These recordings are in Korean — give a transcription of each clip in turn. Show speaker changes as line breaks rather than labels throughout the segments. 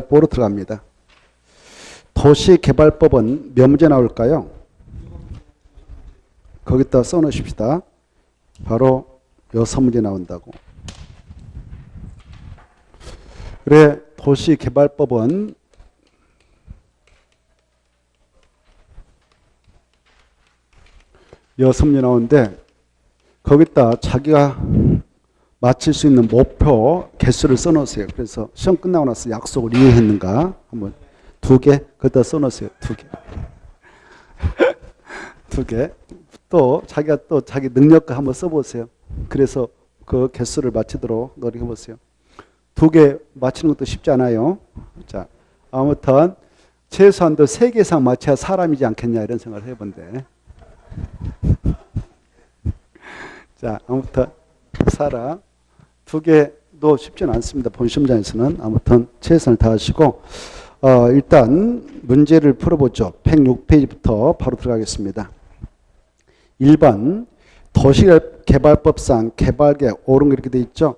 도시개발법으로 들어갑니다. 도시개발법은 몇 문제 나올까요? 거기다 써놓으십시다. 바로 6문제 나온다고. 그래, 도시개발법은 여섯 문제 나오는데 거기다 자기가 맞출 수 있는 목표 개수를 써놓으세요. 그래서 시험 끝나고 나서 약속을 이행했는가 한번 2개 거기다 써놓으세요. 2개. 2개. 또 자기가 또 자기 능력과 한번 써보세요. 그래서 그 개수를 맞추도록 노력해보세요. 2개 맞추는 것도 쉽지 않아요. 자, 아무튼 최소한도 3개 이상 맞춰야 사람이지 않겠냐 이런 생각을 해본대. 자, 아무튼 사람 2개도 쉽지는 않습니다. 본 시험장에서는. 아무튼 최선을 다하시고 일단 문제를 풀어보죠. 106페이지부터 바로 들어가겠습니다. 1번 도시개발법상 개발계획 옳은 거 이렇게 되어 있죠.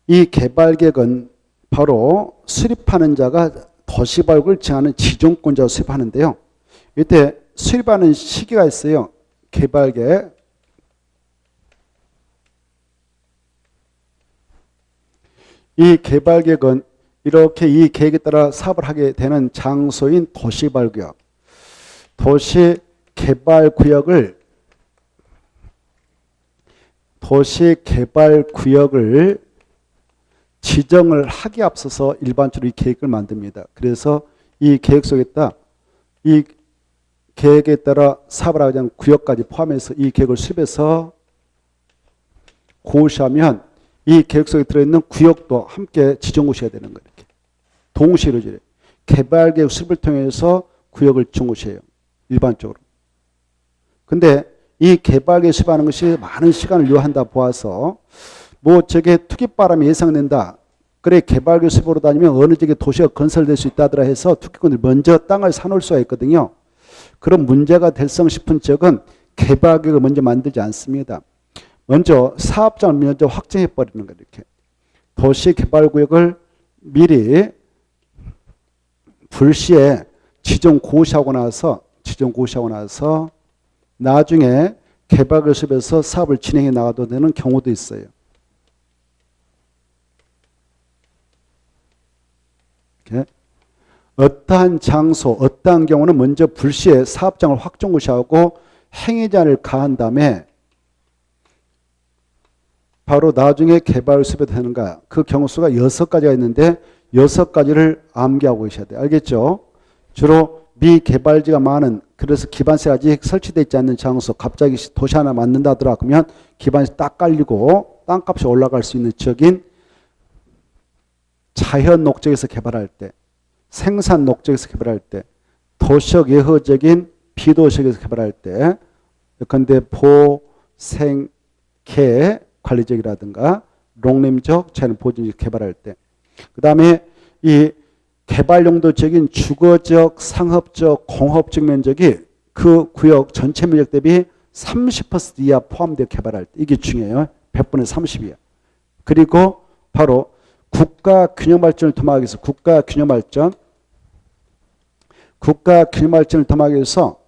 이 개발계획은 바로 수립하는 자가 도시개발을 정하는 지정권자가 수립하는데요. 이때 수립하는 시기가 있어요. 개발계획. 이 개발계획은 이렇게 이 계획에 따라 사업을 하게 되는 장소인 도시개발구역. 도시개발구역을 지정을 하기에 앞서서 일반적으로 이 계획을 만듭니다. 그래서 이 계획 속에다 이 계획에 따라 사업을 하게 되는 구역까지 포함해서 이 계획을 수립해서 고시하면 이 계획 속에 들어있는 구역도 함께 지정고시해야 되는 거예요. 이렇게. 동시에 이루어져요. 개발계획 수립을 통해서 구역을 지정고시해요. 일반적으로. 근데 이 개발계획 수립하는 것이 많은 시간을 요한다 보아서 뭐 저게 투기바람이 예상된다. 그래 개발계획 수립으로 다니면 어느 지역에 도시가 건설될 수 있다더라 해서 투기꾼들이 먼저 땅을 사놓을 수가 있거든요. 그런 문제가 될성 싶은 지역은 개발계획을 먼저 만들지 않습니다. 먼저 사업장을 먼저 확정해 버리는 거예요. 이렇게 도시개발구역을 미리 불시에 지정 고시하고 나서 나중에 개발계획 수립해서 사업을 진행해 나가도 되는 경우도 있어요. 이렇게. 어떠한 장소, 어떠한 경우는 먼저 불시에 사업장을 확정 고시하고 행위자를 가한 다음에 바로 나중에 개발 수립이 되는가. 그 경우 수가 6가지가 있는데 6가지를 암기하고 계셔야 돼요. 알겠죠? 주로 미개발지가 많은, 그래서 기반시설이 아직 설치되어 있지 않는 장소, 갑자기 도시 하나 만든다더라 그러면 기반시설 딱 깔리고 땅값이 올라갈 수 있는 지역인 자연 목적에서 개발할 때, 생산 목적에서 개발할 때, 도시적 예허적인 비도시적에서 개발할 때, 예컨대 보, 생, 개 관리적이라든가 농림적, 자연 보존적 개발할 때, 그 다음에 이 개발 용도적인 주거적, 상업적, 공업적 면적이 그 구역 전체 면적 대비 30% 이하 포함되어 개발할 때, 이게 중요해요. 100분의 30이야. 그리고 바로 국가 균형 발전을 도모하기 위해서 국가 균형 발전을 도모하기 위해서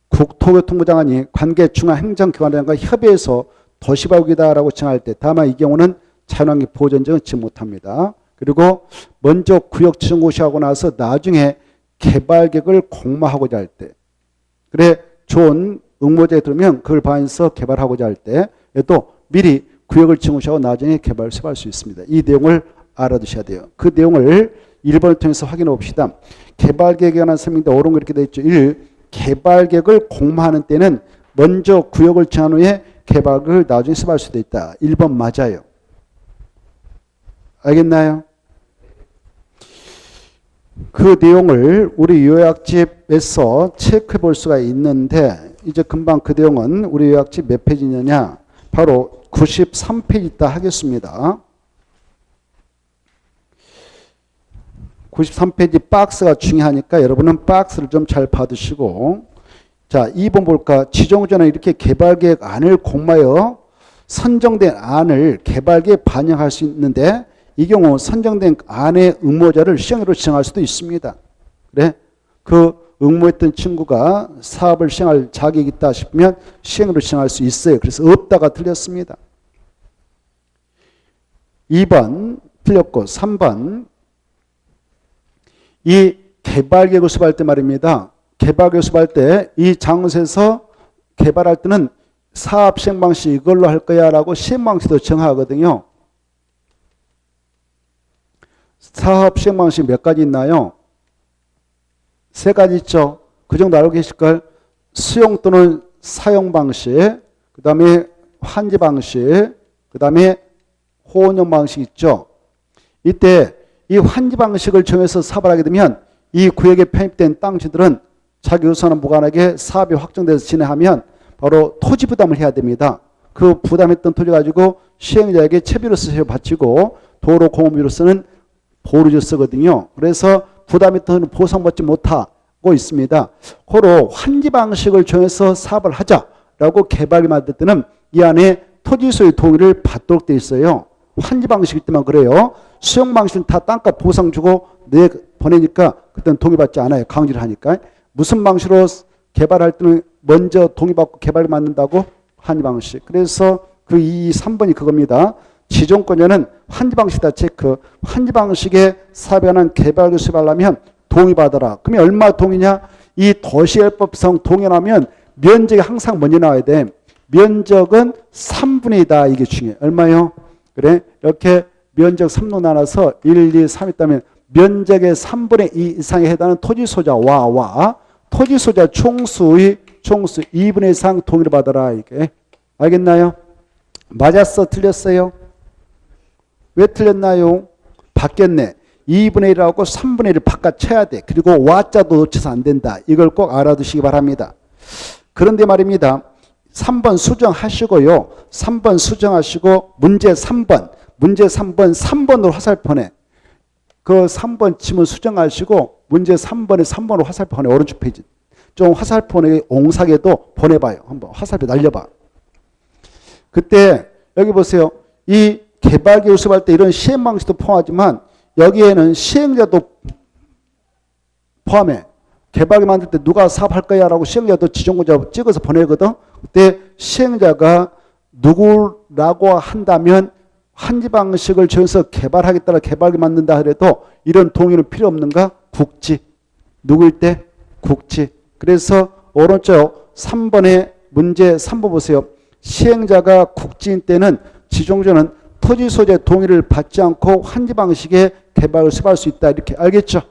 국토교통부 장관이 관계 중앙행정기관장과 협의해서 도시발구이다라고 정할 때, 다만 이 경우는 자연환경 보전정은 지금 못합니다. 그리고 먼저 구역 지정고시하고 나서 나중에 개발계획을 공모하고자 할 때, 그래 좋은 응모제에 들으면 그걸 반영해서 개발하고자 할 때에도 미리 구역을 지정고시하고 나중에 개발을 수립할 수 있습니다. 이 내용을 알아두셔야 돼요. 그 내용을 1번을 통해서 확인해 봅시다. 개발계획에 관한 설명인데 옳은 거 이렇게 되어 있죠. 1. 개발계획을 공모하는 때는 먼저 구역을 정한 후에 개발을 나중에 수립할 수도 있다. 1번 맞아요. 알겠나요? 그 내용을 우리 요약집에서 체크해 볼 수가 있는데 이제 금방 그 내용은 우리 요약집 몇 페이지냐냐 바로 93페이지 있다 하겠습니다. 93페이지 박스가 중요하니까 여러분은 박스를 좀 잘 받으시고, 자 2번 볼까. 지정전에 이렇게 개발계획안을 공모하여 선정된 안을 개발계획에 반영할 수 있는데 이 경우 선정된 안의 응모자를 시행자로 지정할 수도 있습니다. 그래? 그 응모했던 친구가 사업을 시행할 자격이 있다 싶으면 시행으로 지정할 수 있어요. 그래서 없다가 틀렸습니다. 2번 틀렸고 3번 이 개발계획을 수립할 때 말입니다. 개발계획을 수립할 때 이 장소에서 개발할 때는 사업 시행 방식 이걸로 할 거야 라고 시행 방식도 정하거든요. 사업 시행 방식 몇 가지 있나요? 3가지 있죠. 그 정도 알고 계실걸? 수용 또는 사용 방식, 그 다음에 환지 방식, 그 다음에 호운용 방식 있죠. 이때 이 환지 방식을 정해서 사업을 하게 되면 이 구역에 편입된 땅주들은 자기 우선은 무관하게 사업이 확정돼서 진행하면 바로 토지 부담을 해야 됩니다. 그 부담했던 토지 가지고 시행자에게 채비로서 바치고 도로 공업비로서는 보루주 쓰거든요. 그래서 부담했던 보상받지 못하고 있습니다. 호로 환지 방식을 정해서 사업을 하자라고 개발이 만들 때는 이 안에 토지소유 동의를 받도록 되어 있어요. 환지 방식일 때만 그래요. 수용 방식은 다 땅값 보상 주고 내 보내니까 그때는 동의받지 않아요. 강제를 하니까. 무슨 방식으로 개발할 때는 먼저 동의받고 개발을 만든다고? 환지 방식. 그래서 그 2, 3번이 그겁니다. 지정권자는 환지 방식이다 체크. 환지 방식에 사업에 관한 개발을 수립하려면 동의받아라. 그러면 얼마 동의냐? 이 도시개발법상 동의하면 면적이 항상 먼저 나와야 돼. 면적은 3분의 2다. 이게 중요해. 얼마요? 그래? 이렇게 면적 3로 나눠서 1, 2, 3 있다면 면적의 3분의 2 이상에 해당하는 토지소자와 토지소자 총수의 총수 2분의 2 이상 동의를 받아라. 이게. 알겠나요? 맞았어? 틀렸어요? 왜 틀렸나요? 바뀌었네. 2분의 1하고 3분의 1을 바깥 쳐야 돼. 그리고 와자도 놓쳐서 안 된다. 이걸 꼭 알아두시기 바랍니다. 그런데 말입니다. 3번 수정하시고요. 3번 수정하시고 문제 3번. 문제 3번 3번으로 화살표네. 그 3번 치면 수정하시고 문제 3번에 3번으로 화살표 보내. 오른쪽 페이지. 좀 화살표에 옹사게도 보내봐요. 한번 화살표 날려봐. 그때 여기 보세요. 이 개발계획 수립할 때 이런 시행 방식도 포함하지만 여기에는 시행자도 포함해. 개발계획 만들 때 누가 사업할 거야 라고 시행자도 지정권자 찍어서 보내거든. 그때 시행자가 누구라고 한다면 환지 방식을 정해서 개발하겠다라 개발계획 만든다 그래도 이런 동의는 필요 없는가? 국지. 누구일 때? 국지. 그래서 오른쪽 3번의 문제 3번 보세요. 시행자가 국지인 때는 지정자는 토지 소재 동의를 받지 않고 환지 방식의 개발을 수립할 수 있다. 이렇게 알겠죠?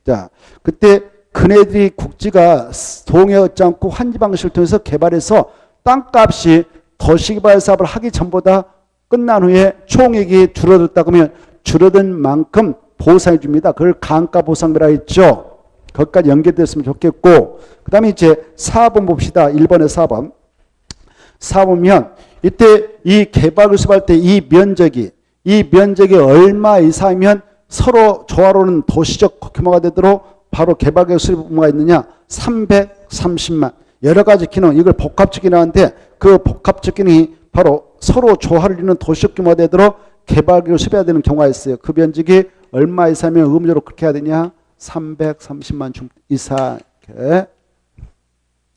자, 그때 그네들이 국지가 동의하지 않고 환지 방식을 통해서 개발해서 땅값이 도시개발 사업을 하기 전보다 끝난 후에 총액이 줄어들었다 그러면 줄어든 만큼 보상해 줍니다. 그걸 감가 보상비라 했죠. 거기까지 연결됐으면 좋겠고 그 다음에 이제 4번 봅시다. 1번에 4번. 4번면 이때 이 개발을 수립할 때 이 면적이 얼마 이상이면 서로 조화로는 도시적 규모가 되도록 바로 개발계획 수립 의무가 있느냐? 330만. 여러 가지 기능, 이걸 복합적 기능인데 그 복합적 기능이 바로 서로 조화를 이루는 도시적 규모가 되도록 개발계획을 수립해야 되는 경우가 있어요. 그 면적이 얼마 이상이면 의무적으로 그렇게 해야 되냐? 330만 중 이상. 이렇게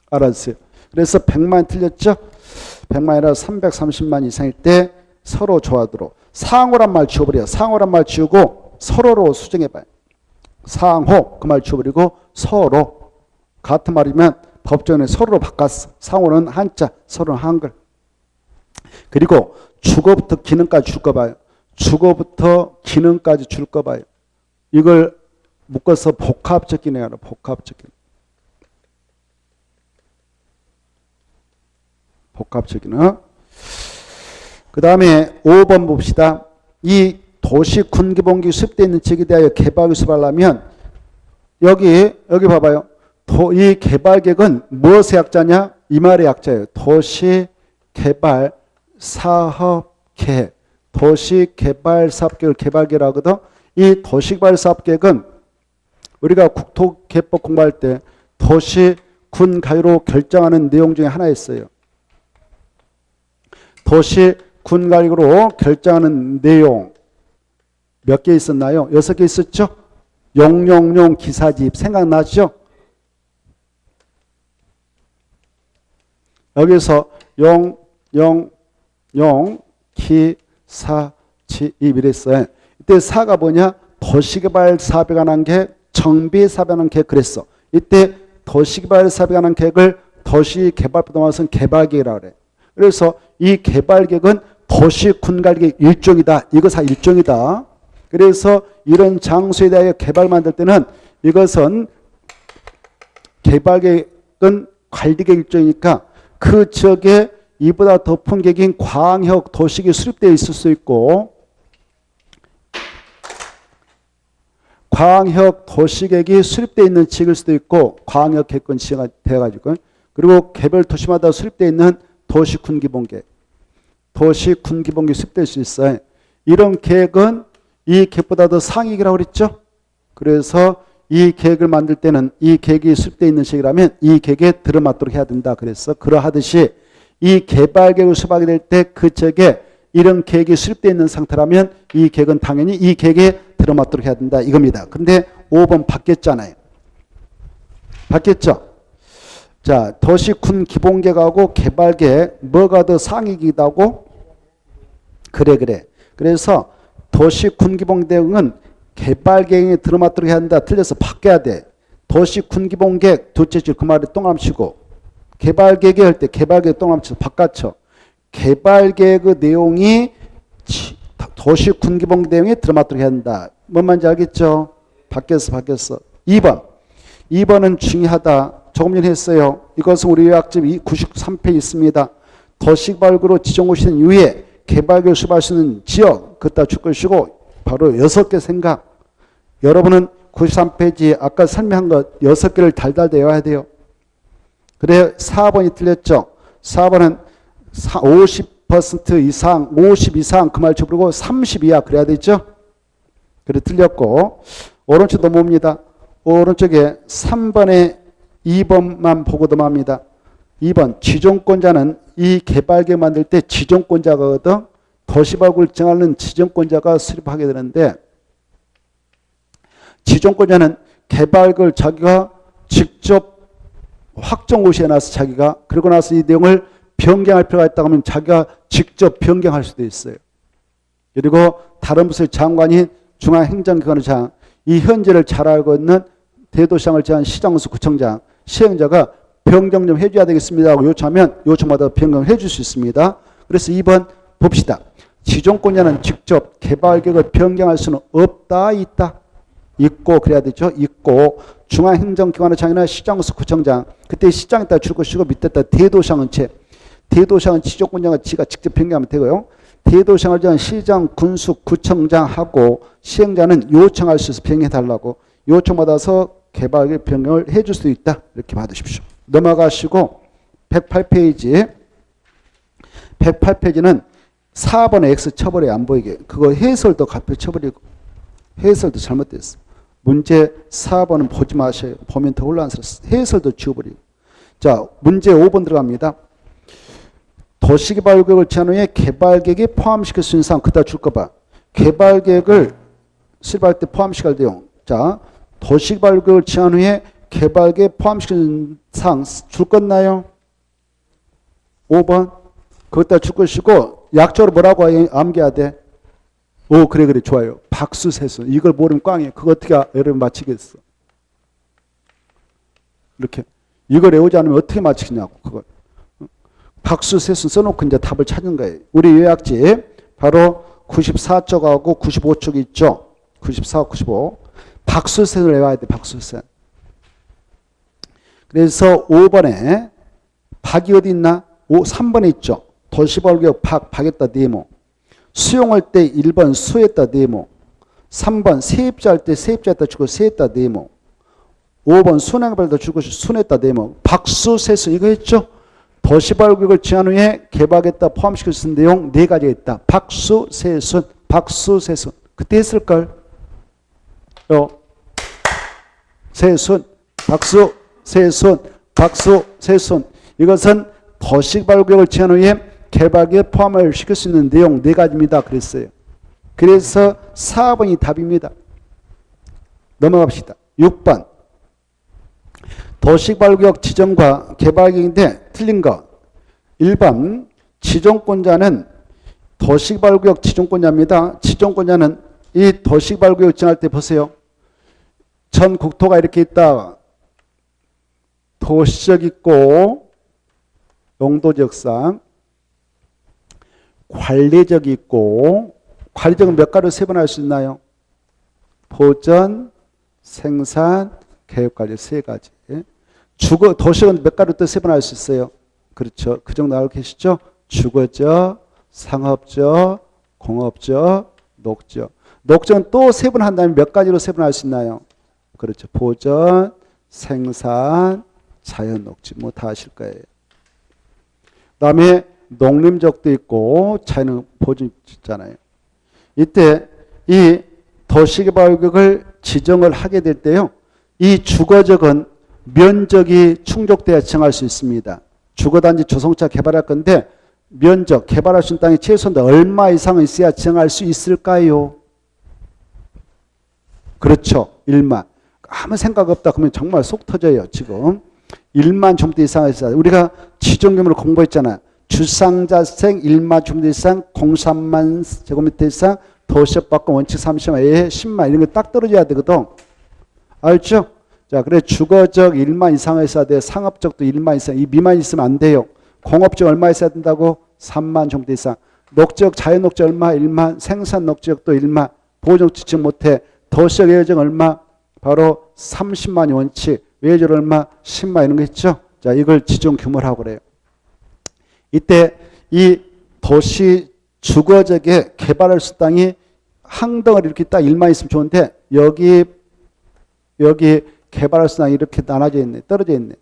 알았어요. 그래서 100만 틀렸죠? 100만이라 330만 이상일 때 서로 조화도록. 상호란 말 지워버려. 상호란 말 지우고 서로로 수정해봐요. 상호 그 말 지워버리고 서로. 같은 말이면 법정에 서로로 바꿨어. 상호는 한자, 서로는 한글. 그리고 주거부터 기능까지 줄 거 봐요. 주거부터 기능까지 줄 거 봐요. 이걸 묶어서 복합적 기능이라고. 복합적 기능. 복합적 기능. 그 다음에 5번 봅시다. 이 도시 군기본기 수립되어 있는 지역에 대하여 개발을 수립하려면 여기 봐봐요. 이 개발계획은 무엇의 약자냐? 이 말의 약자예요. 도시개발 사업계획. 도시개발사업계획을 개발계획을 하거든. 이 도시개발사업계획은 우리가 국토개법 공부할 때 도시 군 가유로 결정하는 내용 중에 하나였어요. 도시 군 가유로 결정하는 내용. 몇 개 있었나요? 6개 있었죠? 용용용 기사집 생각나죠? 여기서 용 기사집 이랬어요. 이때 사가 뭐냐? 도시개발 사업에 관한 계획, 정비 사업에 관한 계획 그랬어. 이때 도시개발 사업에 관한 계획을 도시개발부터 나와서 개발계획이라고 그래. 그래서 이 개발계획은 도시군갈계획 일종이다. 이거 다 일종이다. 그래서 이런 장소에 대하여 개발 만들 때는 이것은 개발계획은 관리계획 일종이니까 그 지역에 이보다 더 큰 계획인 광역 도시계획이 수립되어 있을 수 있고 광역 도시계획이 수립되어 있는 지역일 수도 있고 광역 계획권 지역이 되어가지고 그리고 개별 도시마다 수립되어 있는 도시군기본계획 도시군기본계획이 수립될 수 있어요. 이런 계획은 이 계획보다 더 상위계획이라고 그랬죠. 그래서 이 계획을 만들 때는 이 계획이 수립되어 있는 지역이라면 이 계획에 들어맞도록 해야 된다. 그래서 그러하듯이 이 개발계획을 수립하게 될 때 그 지역에 이런 계획이 수립되어 있는 상태라면 이 계획은 당연히 이 계획에 들어맞도록 해야 된다. 이겁니다. 근데 5번 바뀌었잖아요. 바뀌었죠? 자, 도시군 기본계획하고 개발계획 뭐가 더 상위기다고? 그래. 그래서 도시군 기본계획은 개발계획에 들어맞도록 해야 한다. 틀려서 바뀌어야 돼. 도시군기본계획 둘째 줄 그 말에 동그라미치고 개발계획 할 때 개발계획 동그라미치고 바깥쳐. 개발계획의 내용이 도시군기본계획 내용에 들어맞도록 해야 한다. 뭔 말인지 알겠죠? 바뀌었어. 2번은 중요하다. 조금 전에 했어요. 이것은 우리 요약집 93페이지 있습니다. 도시개발구로 지정고시된 이후에 개발계획을 수립할 수 있는 지역 그따 줄 것이고 바로 6개 생각. 여러분은 93페이지 아까 설명한 것 6개를 달달 외워야 돼요. 그래 4번이 틀렸죠. 4번은 50% 이상, 50 이상 그 말 쳐부르고 30 이하 그래야 되죠. 그래 틀렸고 오른쪽 넘어옵니다. 오른쪽에 3번에 2번만 보고 넘어갑니다. 2번 지정권자는 이 개발계획 만들 때 지정권자거든. 도시발굴 정하는 지정권자가 수립하게 되는데 지정권자는 개발계획을 자기가 직접 확정고시에 나서 자기가 그러고 나서 이 내용을 변경할 필요가 있다고 하면 자기가 직접 변경할 수도 있어요. 그리고 다른 부서의 장관이 중앙행정기관의 장, 이 현재를 잘 알고 있는 대도시장을 제한 시장수 구청장, 시행자가 변경 좀 해줘야 되겠습니다 하고 요청하면 요청마다 변경을 해줄 수 있습니다. 그래서 2번 봅시다. 지정권자는 직접 개발계획을 변경할 수는 없다, 있다? 있고 그래야 되죠. 있고 중앙행정기관의 장이나 시장수 구청장 그때 시장에다 줄 것이고 밑에다 대도시장은 대도시장은 지정권자가 지가 직접 변경하면 되고요. 대도시장을 제한 시장, 군수, 구청장하고 시행자는 요청할 수 있어서 변경해달라고 요청받아서 개발계획 변경을 해줄 수도 있다. 이렇게 받으십시오. 넘어가시고 108페이지 108페이지는 4번에 X 쳐버려요. 안 보이게. 그거 해설도 갑자기 쳐버리고 해설도 잘못됐어. 문제 4번은 보지 마셔요. 보면 더 혼란스러웠어. 해설도 지워버리고. 자, 문제 5번 들어갑니다. 도시개발계획을 제한 후에 개발계획에 포함시킬 수 있는 사항 그다 줄 거 봐. 개발계획을 수립할 때 포함시킬 내용. 자, 도시개발계획을 제한 후에 개발계획에 포함시키는 사항 줄 건나요? 5번. 그것다 줄 것이고 약적으로 뭐라고 암기해야 돼? 오 그래 좋아요. 박수세수. 이걸 모르면 꽝이에요. 그거 어떻게 여러분 맞히겠어? 이렇게 이걸 외우지 않으면 어떻게 맞히냐고 그걸. 박수세수 써놓고 이제 답을 찾는 거예요. 우리 요약집 바로 94쪽하고 95쪽이 있죠. 94, 95. 박수세수를 외워야 돼. 박수세. 그래서 5번에 박이 어디 있나? 3번에 있죠. 도시개발계획 박했다 네모. 수용할 때 1번 수했다 네모. 3번 세입자 할 때 세입자했다 주고 세했다 네모. 5번 순행발다 주고 순했다 네모. 박수세수 이거 했죠. 도시개발계획을 제한 후에 개발했다 포함시킬 수 있는 내용 4가지가 있다. 박수세순 박수세순 그때 했을걸. 세순 박수세순 박수세순 이것은 도시개발계획을 제한 후에 개발계획 포함을 시킬 수 있는 내용 4가지입니다. 그랬어요. 그래서 4번이 답입니다. 넘어갑시다. 6번. 도시개발구역 지정과 개발계획인데 틀린 거. 1번 지정권자는 도시개발구역 지정권자입니다. 지정권자는 이 도시개발구역 지정할 때 보세요. 전 국토가 이렇게 있다. 도시적 있고 용도지역상 관리적 있고 관리적은 몇 가지로 세분할 수 있나요? 보전, 생산, 개혁관리 세 가지. 주거 도시는 몇 가지로 또 세분할 수 있어요. 그렇죠. 그 정도 알고 계시죠? 주거적, 상업적, 공업적, 녹적. 녹적은 또 세분한다면 몇 가지로 세분할 수 있나요? 그렇죠. 보전, 생산, 자연 녹지. 뭐 다 아실 거예요. 그다음에 농림적도 있고 자연 보전 있잖아요. 이때 이 도시개발구역을 지정을 하게 될 때요. 이 주거적은 면적이 충족돼야 지정할 수 있습니다. 주거단지 조성차 개발할 건데 면적, 개발할 수 있는 땅이 최소한 얼마 이상은 있어야 지정할 수 있을까요? 그렇죠. 1만. 아무 생각 없다 그러면 정말 속 터져요. 지금 1만 제곱미터 이상이 있어야 우리가 지정규모를 공부했잖아요. 주상자생 1만 제곱미터 이상, 03만 제곱미터 이상, 도시업박권 원칙 30만에 10만 이런 거 딱 떨어져야 되거든. 알죠? 자, 그래 주거적 1만 이상에 있어야 돼. 상업적도 1만 이상. 이 미만 있으면 안 돼요. 공업적 얼마 있어야 된다고? 3만 제곱미터 이상. 녹지역, 자연녹지역 얼마? 1만. 생산 녹지역도 1만. 보호적 지정 못해. 도시적 예외적 얼마? 바로 30만이 원칙. 외적 얼마? 10만 이런 거 있죠? 자, 이걸 지정 규모를 하고 그래요. 이때 이 도시 주거적에 개발할 수 땅이 항덩어리 이렇게 딱 1만 있으면 좋은데 여기 개발할 수 땅이 이렇게 나눠져 있네. 떨어져 있네.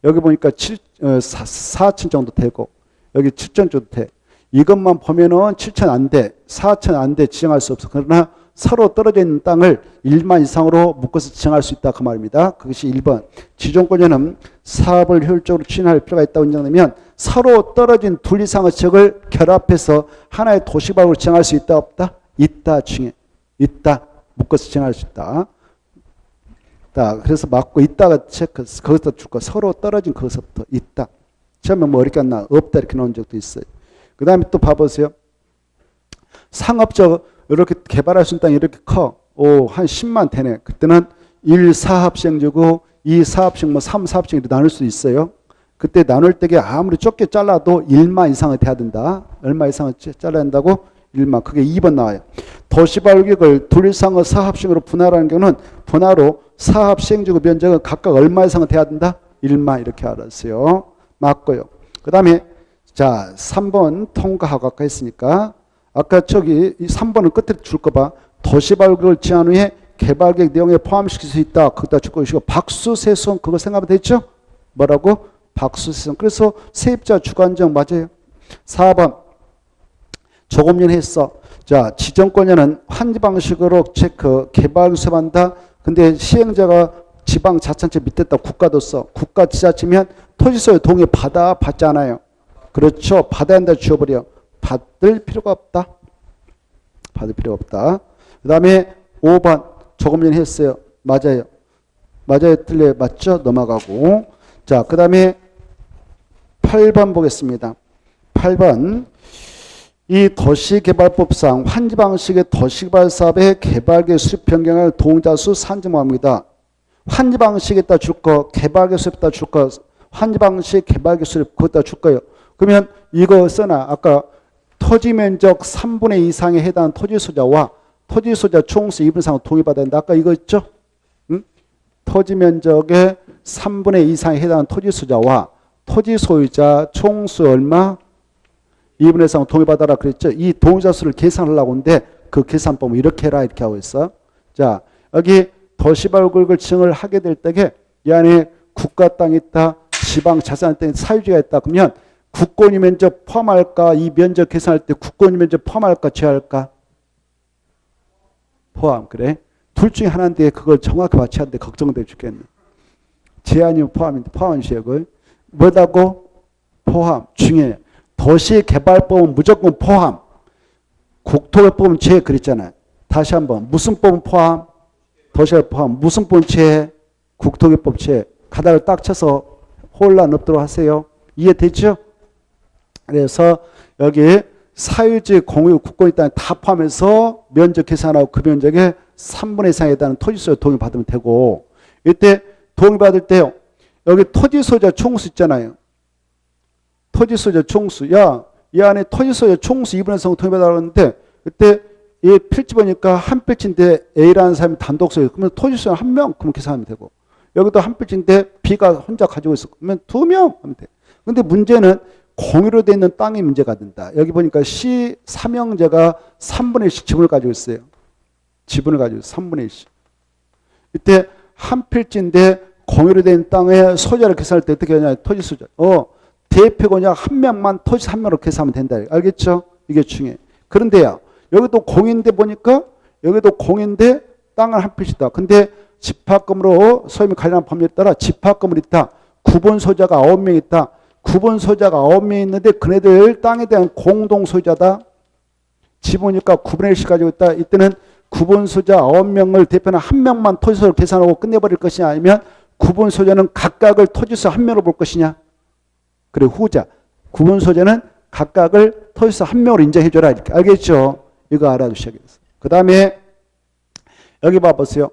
여기 보니까 4천 정도 되고 여기 7천 정도 돼. 이것만 보면은 7천 안 돼. 4천 안 돼. 지정할 수 없어. 그러나 서로 떨어져 있는 땅을 1만 이상으로 묶어서 지정할 수 있다. 그 말입니다. 그것이 1번. 지정권자는 사업을 효율적으로 추진할 필요가 있다고 인정되면 서로 떨어진 둘 이상의 지역을 결합해서 하나의 도시개발구역으로 지정할 수 있다. 없다? 있다. 중에 있다. 묶어서 지정할 수 있다. 그래서 맞고 있다가 체크, 거기서 줄 거 서로 떨어진 거기서부터 있다. 처음에 뭐 어렵게 안 나, 없다 이렇게 나온 적도 있어요. 그 다음에 또 봐보세요. 상업적 이렇게 개발할 수 있는 땅이 이렇게 커. 한 10만 되네. 그때는 1 사업시행지고 2 사업시행, 뭐 3 사업시행 이렇게 나눌 수 있어요. 그때 나눌 때게 아무리 좁게 잘라도 1만 이상은 돼야 된다. 얼마 이상은 잘라야 된다고? 1만. 그게 2번 나와요. 도시개발구역을 둘 이상의 사업시행으로 분할하는 경우는 분할로 사업시행지구 면적은 각각 얼마 이상은 돼야 된다? 1만 이렇게 알았어요. 맞고요. 그 다음에 자 3번 통과하고 아까 했으니까 아까 저기 3번은 끝에 줄 거 봐. 도시개발구역을 지한 후에 개발계획 내용에 포함시킬 수 있다. 거기다 줄 것이고 박수세선 그거 생각하면 되죠? 뭐라고? 박수세선. 그래서 세입자 주관적 맞아요. 4번 조금 전에 했어. 자 지정권자는 환지 방식으로 체크 개발 수반다. 근데 시행자가 지방자치단체 밑에 있다. 국가도 써. 국가 지자체면 토지소유 동의 받지 않아요. 그렇죠. 받아야 한다 지워버려. 받을 필요가 없다. 받을 필요가 없다. 그 다음에 5번 조금 전에 했어요. 맞아요. 맞아요. 틀려요. 맞죠? 넘어가고. 자, 그 다음에 8번 보겠습니다. 8번 이 도시개발법상 환지 방식의 도시개발 사업의 개발계획 수립 변경을 동의자 수 산정합니다. 환지 방식에다 줄 거, 개발계획 수립에다 줄 거, 환지 방식 개발계획 수립 그것다 줄 거예요. 그러면 이거 써놔. 아까 토지 면적 3분의 2 이상에 해당하는 토지 소자와 토지 소자 총수 2분 이상 동의받아야 된다. 아까 이거 있죠? 응? 토지 면적의 3분의 2 이상에 해당하는 토지 소자와 토지 소유자 총수 얼마? 2분의 1 이상 동의받아라 그랬죠? 이 동의자 수를 계산하려고 하는데 그 계산법을 이렇게 해라 이렇게 하고 있어. 자, 여기 도시개발구역을 지정을 하게 될 때에 이 안에 국가 땅이 있다, 지방 자산 땅이 사유지가 있다. 그러면 국권이 면적 포함할까? 이 면적 계산할 때 국권이 면적 포함할까? 제할까? 포함. 그래. 둘 중에 하나인데 그걸 정확히 맞춰야 하는데 걱정돼 죽겠네. 제한이면 포함인데 포함 지역을 뭐라고? 포함. 중요해. 도시개발법은 무조건 포함. 국토개법은 제 그랬잖아요. 다시 한번 무슨 법은 포함? 도시개발 포함. 무슨 법 제? 국토개법 제. 가닥을 딱 쳐서 혼란 없도록 하세요. 이해됐죠? 그래서 여기 사유지 공유 국권에 따른 다 포함해서 면적 계산하고 그 면적의 3분의 이상에 해당하는 토지소유 동의받으면 되고, 이때 동의받을 때요. 여기 토지소유자 총수 있잖아요. 토지소유자 총수. 야, 이 안에 토지소유자 총수 2분의 3 동의받으라고 하는데, 그때 이 필지 보니까 한 필지인데 A라는 사람이 단독 소유. 그러면 토지소유 한 명, 그러면 계산하면 되고. 여기도 한 필지인데 B가 혼자 가지고 있어. 그러면 2명 하면 돼. 근데 문제는 공유로 되어 있는 땅이 문제가 된다. 여기 보니까 C 삼형제가 3분의 1씩 지분을 가지고 있어요. 지분을 가지고 있어요. 3분의 1씩. 이때 한 필지인데 공유로 된 땅의 소유자를 계산할 때 어떻게 하냐. 토지 소유자. 대표권자 한 명만 토지 한 명으로 계산하면 된다. 알겠죠? 이게 중요해. 그런데요. 여기도 공인데 보니까 여기도 공인데 땅을 한 필지다. 근데 집합금으로 소유물 관련 법률에 따라 집합금을 있다. 구분 소유자가 9명 있다. 구분 소유자가 9명 있는데 그네들 땅에 대한 공동 소유자다. 지분이니까 9분의 1씩 가지고 있다. 이때는 구분 소유자 9명을 대표는 한 명만 토지소유를 계산하고 끝내버릴 것이냐, 아니면 구분 소유자는 각각을 토지소 한 명으로 볼 것이냐. 그래, 후자. 구분 소유자는 각각을 토지소 한 명으로 인정해줘라. 이렇게. 알겠죠? 이거 알아두셔야겠어요. 그 다음에 여기 봐보세요.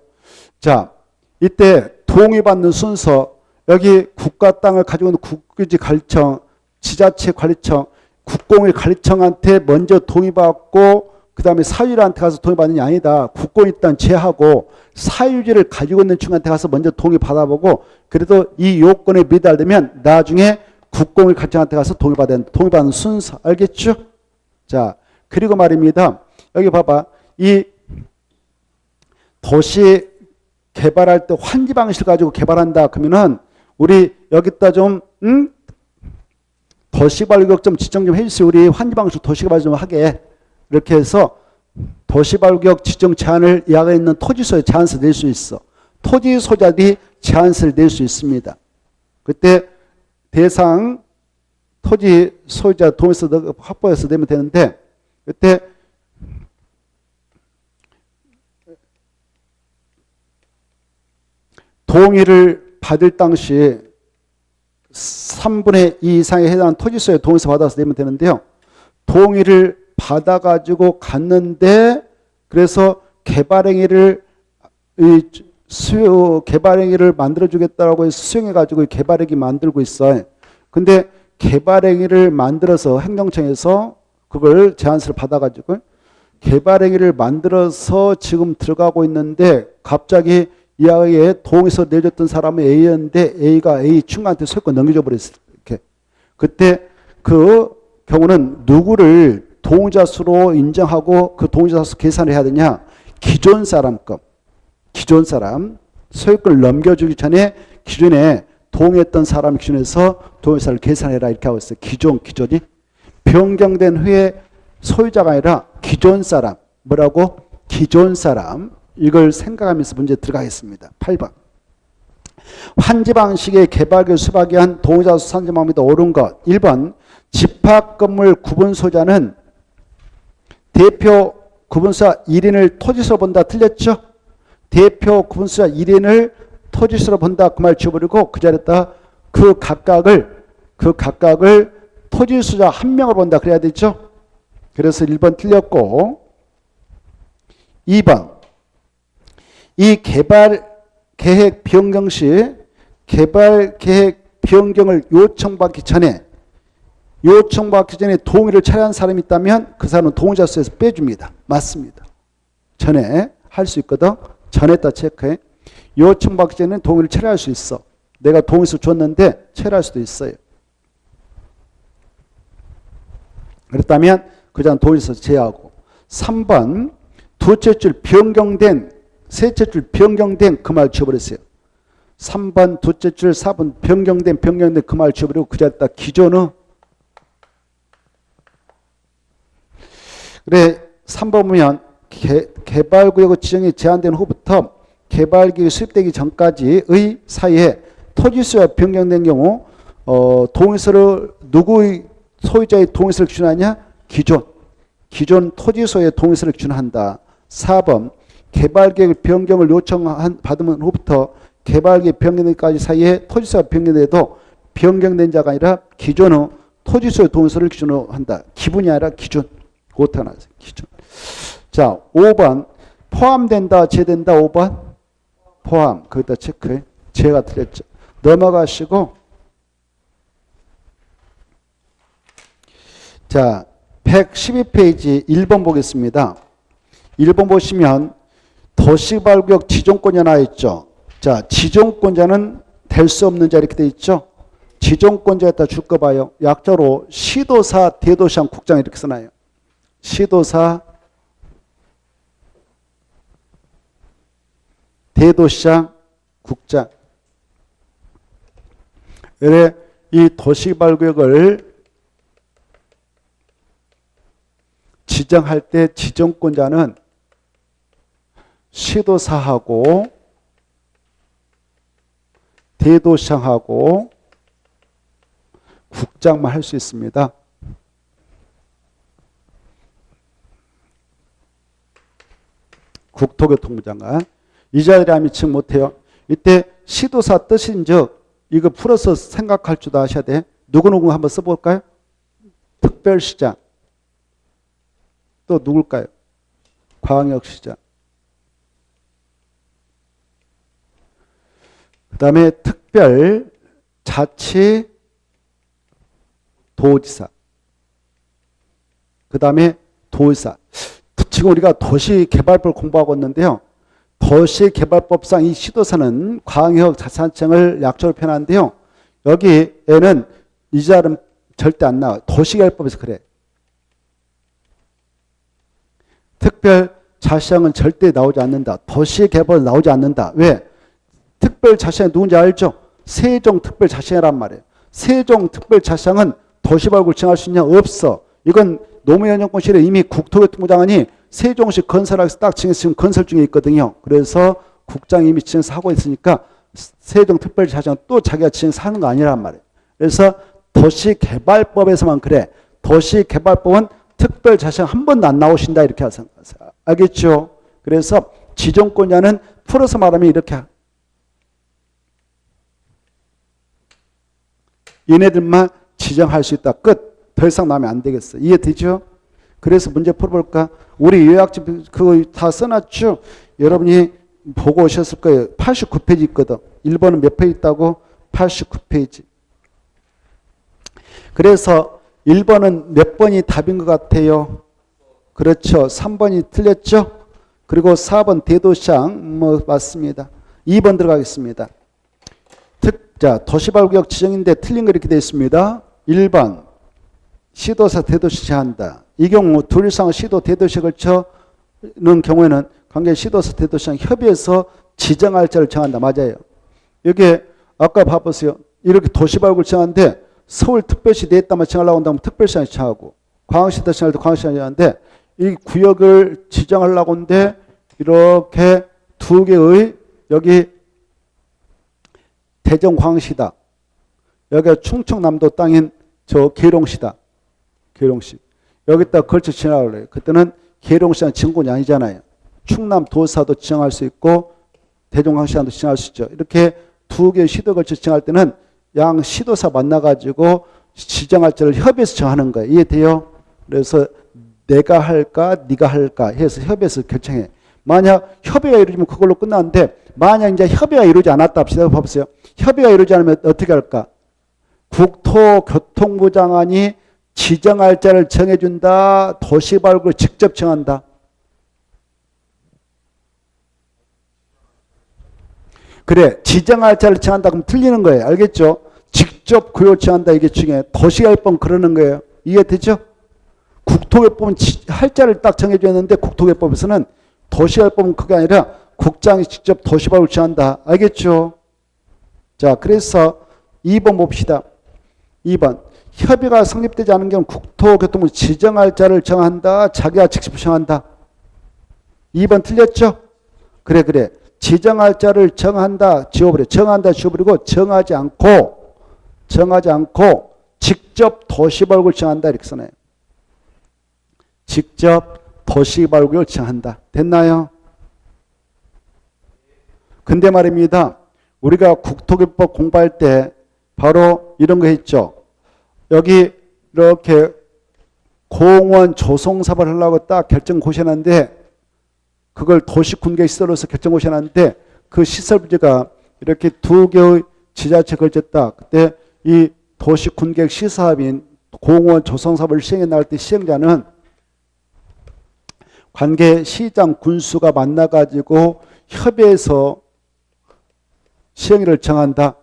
자, 이때 동의받는 순서. 여기 국가 땅을 가지고 있는 국유지 관리청, 지자체 관리청, 국공의 관리청한테 먼저 동의받고 그 다음에 사유지한테 가서 동의받는 게 아니다. 국공이 일단 제하고 사유지를 가지고 있는 층한테 가서 먼저 동의받아보고, 그래도 이 요건에 미달되면 나중에 국공의 관리청한테 가서 동의받는 순서. 알겠죠? 자, 그리고 말입니다. 여기 봐봐. 이 도시 개발할 때 환지 방식을 가지고 개발한다. 그러면은 우리 여기다 좀 도시발구역 좀 지정 좀 해주세요. 우리 환지 방식 도시개발 좀 하게. 이렇게 해서 도시발구역 지정 제한을 이하가 있는 토지소유에 제한서 낼 수 있어. 토지소유자들이 제한서를 낼 수 있습니다. 그때 대상 토지소유자 동의서 확보해서 내면 되는데, 그때 동의를 받을 당시 3분의 2 이상에 해당하는 토지소유에 동의서 받아서 내면 되는데요. 동의를 받아가지고 갔는데, 그래서 개발행위를 만들어주겠다라고 해서 수용해가지고 개발행위 만들고 있어요. 근데 개발행위를 만들어서 행정청에서 그걸 제안서를 받아가지고 개발행위를 만들어서 지금 들어가고 있는데, 갑자기 이하에 동의서 내줬던 사람은 A였는데 A가 A 충한테 소유권 넘겨줘 버렸어요. 이렇게. 그때 그 경우는 누구를 동의자 수로 인정하고 그 동의자 수 계산을 해야 되냐? 기존 사람급. 기존 사람. 소유권을 넘겨주기 전에 기존에 동의했던 사람 기준에서 동의사를 계산해라. 이렇게 하고 있어요. 기존이. 변경된 후에 소유자가 아니라 기존 사람. 뭐라고? 기존 사람. 이걸 생각하면서 문제 들어가겠습니다. 8번. 환지 방식의 개발을 수박이 한 동의자 수 산지마음에도 옳은 것. 1번. 집합건물 구분 소유자는 대표 구분소유자 1인을 토지소로 본다. 틀렸죠? 대표 구분소유자 1인을 토지소로 본다. 그 말 지워버리고 그 자리에다 그 각각을 토지소유자 한 명으로 본다. 그래야 되죠? 그래서 1번 틀렸고, 2번. 이 개발계획 변경 시 개발계획 변경을 요청받기 전에 동의를 철회한 사람이 있다면 그 사람은 동의자 수에서 빼줍니다. 맞습니다. 전에 할 수 있거든. 전에다 체크해. 요청받기 전에는 동의를 철회할 수 있어. 내가 동의서 줬는데 철회할 수도 있어요. 그렇다면 그 사람 동의서 제외하고. 3번. 두째 줄 변경된, 셋째 줄 변경된 그 말 지워버렸어요. 3번 두째 줄 4번 변경된 그 말 지워버리고 그 자리에다 기존의. 그래 3번 보면 개발구역의 지정이 제한된 후부터 개발기획이 수립되기 전까지의 사이에 토지수가 변경된 경우 동의서를 누구의 소유자의 동의서를 기준하냐? 기존 토지소의 동의서를 기준한다. 4번 개발계획 변경을 요청받으면 후부터 개발계획 변경까지 사이에 토지소가 변경돼도 변경된 자가 아니라 기존의 토지소의 동의서를 기준으로 한다. 기분이 아니라 기준. 그것도 나왔어요. 기준. 자, 5번 포함된다, 제된다. 5번 포함. 거기다 체크해. 제가 틀렸죠. 넘어가시고 자, 112페이지 1번 보겠습니다. 1번 보시면 도시개발구역 지정권자 나와 있죠. 자, 지정권자는 될 수 없는 자 이렇게 돼 있죠. 지정권자에다 줄 거 봐요. 약자로 시도사, 대도시장, 국장 이렇게 써놔요. 시도사, 대도시장, 국장. 그래, 이 도시개발구역을 지정할 때 지정권자는 시도사하고 대도시장하고 국장만 할 수 있습니다. 국토교통부 장관. 이 자리에 하면 지금 못해요. 이때 시도사 뜻인즉 이거 풀어서 생각할 줄도 아셔야 돼. 누구누구 한번 써볼까요? 특별시장. 또 누굴까요? 광역시장. 그 다음에 특별자치도지사. 그 다음에 도지사. 지금 우리가 도시개발법을 공부하고 있는데요. 도시개발법상 이 시도사는 광역자치단체장을 약조로 표현하는데요. 여기에는 이 자는 절대 안 나와요. 도시개발법에서 그래. 특별자치장은 절대 나오지 않는다. 도시개발은 나오지 않는다. 왜? 특별자치장이 누군지 알죠? 세종특별자치장이란 말이에요. 세종특별자치장은 도시개발구역을 정할 수 있냐? 없어. 이건 노무현 정권 시절에 이미 국토교통부 장관이 세종시 건설하기 위해서 딱 정해서 건설 중에 있거든요. 그래서 국장이 이미 지정해서 하고 있으니까 세종특별자치장은 또 자기가 지정해서 하는 거 아니란 말이에요. 그래서 도시개발법에서만 그래. 도시개발법은 특별자치장 한 번도 안 나오신다 이렇게 하세요. 알겠죠? 그래서 지정권자는 풀어서 말하면 이렇게 얘네들만 지정할 수 있다. 끝. 더 이상 나오면 안 되겠어. 이해되죠? 그래서 문제 풀어볼까? 우리 요약집 그거 다 써놨죠? 여러분이 보고 오셨을 거예요. 89페이지 있거든. 1번은 몇 페이지 있다고? 89페이지. 그래서 1번은 몇 번이 답인 것 같아요? 그렇죠. 3번이 틀렸죠? 그리고 4번 대도시장 맞습니다. 2번 들어가겠습니다. 자, 도시개발구역 지정인데 틀린 거 이렇게 되어 있습니다. 1번 시도사 대도시 제한다. 이 경우 둘 이상 시도 대도시에 걸쳐는 경우에는 관계 시도사 대도시랑 협의해서 지정할 자를 정한다. 맞아요. 여기에 아까 봐보세요. 이렇게 도시개발구역을 정하는데 서울특별시 내에다만 정하려고 한다면 특별시장이 정하고 광역시 정할 때 광역시장이 정하는데 이 구역을 지정하려고 하는데 이렇게 두 개의 여기 대전광시다. 여기가 충청남도 땅인 저 계룡시다. 계룡시. 여기다 걸쳐 지정하려고 해요. 그때는 계룡시장 지정권이 아니잖아요. 충남 도사도 지정할 수 있고 대전광시장도 지정할 수 있죠. 이렇게 두 개의 시도 걸쳐 지정할 때는 양 시도사 만나가지고 지정할 자를 협의해서 정하는 거예요. 이해돼요? 그래서 내가 할까 네가 할까 해서 협의해서 결정해. 만약 협의가 이루어지면 그걸로 끝나는데 만약 이제 협의가 이루어지지 않았다 합시다. 봐보세요. 협의가 이루어지지 않으면 어떻게 할까? 국토교통부 장관이 지정할 자를 정해준다. 도시개발구역을 직접 정한다. 그래. 지정할 자를 정한다. 그럼 틀리는 거예요. 알겠죠? 직접 구역을 정한다. 이게 중요해요. 도시개발법은 그러는 거예요. 이해되죠? 국토개발법은 할 자를 딱 정해줬는데 국토개발법에서는 도시개발법은 그게 아니라 국장이 직접 도시개발을 정한다. 알겠죠? 자, 그래서 2번 봅시다. 2번. 협의가 성립되지 않은 경우 국토교통부 지정할 자를 정한다. 자기가 직접 정한다. 2번 틀렸죠? 그래. 지정할 자를 정한다. 지워버려. 정한다. 지워버리고 정하지 않고 직접 도시개발구역을 정한다. 이렇게 써놔요. 직접 도시개발구역을 지정한다. 됐나요? 근데 말입니다. 우리가 국토교법 공부할 때 바로 이런 거 했죠. 여기 이렇게 공원 조성사업을 하려고 딱 결정고시하는데 그걸 도시군계시설로서 결정고시하는데 그 시설부지가 이렇게 두 개의 지자체 걸쳤다. 그때 이 도시군계획 시사업인 공원 조성사업을 시행해 나갈 때 시행자는 관계 시장 군수가 만나가지고 협의해서 시행일을 정한다.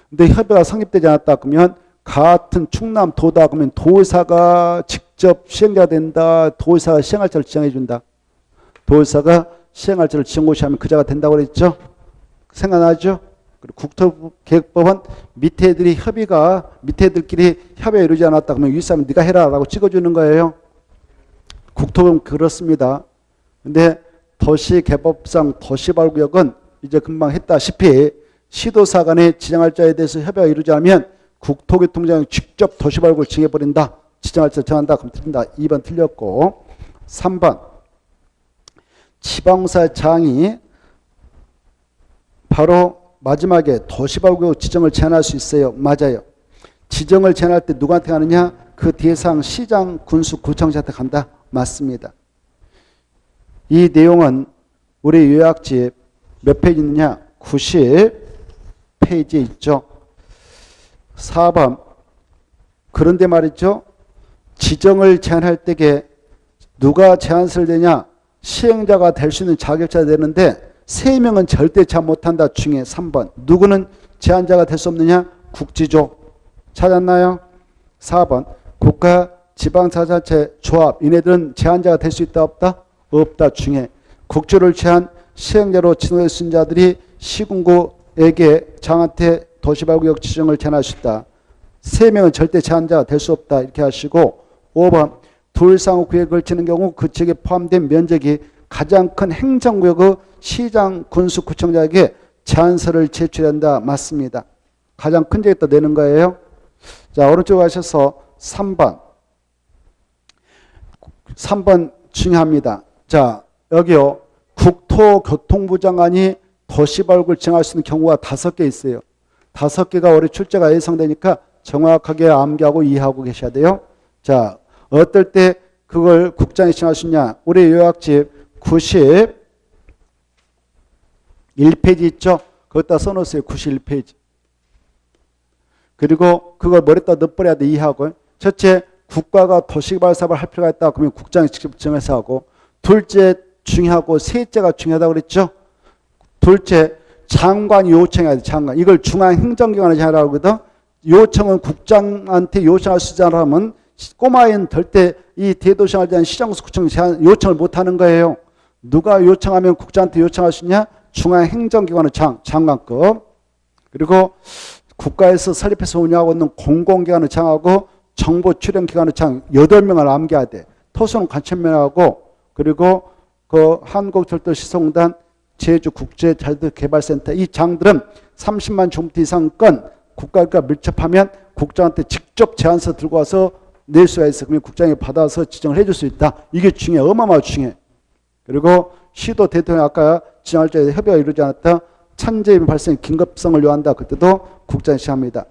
근데 협의가 성립되지 않았다 그러면 같은 충남도다 그러면 도의사가 직접 시행자가 된다. 도의사가 시행할자를 지정해 준다. 도의사가 시행할자를 지정고시하면 그자가 된다고 그랬죠. 생각나죠? 그리고 국토계획법은 밑에들이 밑에들끼리 협의가 이루지 않았다 그러면 윗사람은 네가 해라 라고 찍어주는 거예요. 국토는 그렇습니다. 근데 도시개법상 도시개발구역은 이제 금방 했다시피 시도사 간에 지정할 자에 대해서 협의가 이루지 않으면 국토교통부장이 직접 도시개발구역을 정해버린다. 지정할 자 정한다. 그럼 틀린다. 2번 틀렸고 3번 지방사장이 바로 마지막에 도시개발구역 지정을 제한할 수 있어요. 맞아요. 지정을 제한할 때 누구한테 가느냐? 그 대상 시장, 군수, 구청장한테 간다. 맞습니다. 이 내용은 우리 요약집 몇 페이지 있느냐? 90페이지에 있죠. 4번 그런데 말이죠. 지정을 제한할 때에 누가 제한서를 내냐? 시행자가 될 수 있는 자격자가 되는데 3명은 절대 제한 못한다 중에 3번. 누구는 제한자가 될 수 없느냐? 국지조. 찾았나요? 4번 국가 지방자치단체 조합. 이네들은 제한자가 될 수 있다 없다? 없다 중에 국조를 제한 시행자로 지정될 수 있는 자들이 시군구에게 장한테 도시개발구역 지정을 제한할 수 있다. 3명은 절대 제한자가 될 수 없다. 이렇게 하시고 5번 둘 이상 구역에 걸치는 경우 그 지역에 포함된 면적이 가장 큰 행정구역의 시장, 군수, 구청장에게 제한서를 제출한다. 맞습니다. 가장 큰 지역에다 내는 거예요. 자, 오른쪽 가셔서 3번 중요합니다. 자, 여기요. 국토교통부 장관이 도시개발구역을 정할 수 있는 경우가 5개 있어요. 5개가 올해 출제가 예상되니까 정확하게 암기하고 이해하고 계셔야 돼요. 자, 어떨 때 그걸 국장이 정할 수 있냐? 우리 요약집 91페이지 있죠? 거기다 써놓으세요. 91페이지. 그리고 그걸 머리에다 넣어버려야 돼. 이해하고. 첫째, 국가가 도시개발 사업을 할 필요가 있다. 그러면 국장이 직접 정해서 하고. 둘째, 중요하고 셋째가 중요하다고 그랬죠? 둘째, 장관이 요청해야 돼. 장관. 이걸 중앙행정기관에 하라고 하거든. 요청은 국장한테 요청할 수 있잖아 하면 꼬마인 절대 이 대도시를 대한 시장수 구청 요청을 못하는 거예요. 누가 요청하면 국장한테 요청할 수 있냐? 중앙행정기관의 장관급. 그리고 국가에서 설립해서 운영하고 있는 공공기관의 장하고 정보 출연기관의 장 8명을 암기해야 돼. 토수는 관천면하고 그리고 그 한국철도시설공단 제주국제자유개발센터 이 장들은 30만 제곱미터 이상 건 국가가 밀접하면 국장한테 직접 제안서 들고 와서 낼 수가 있어. 그러면 국장이 받아서 지정을 해줄 수 있다. 이게 중요해. 어마어마하게 중요해. 그리고 시도 대통령 아까 지정할 때 협의가 이루어지지 않았다. 천재인 발생 긴급성을 요한다. 그때도 국장이 시합니다.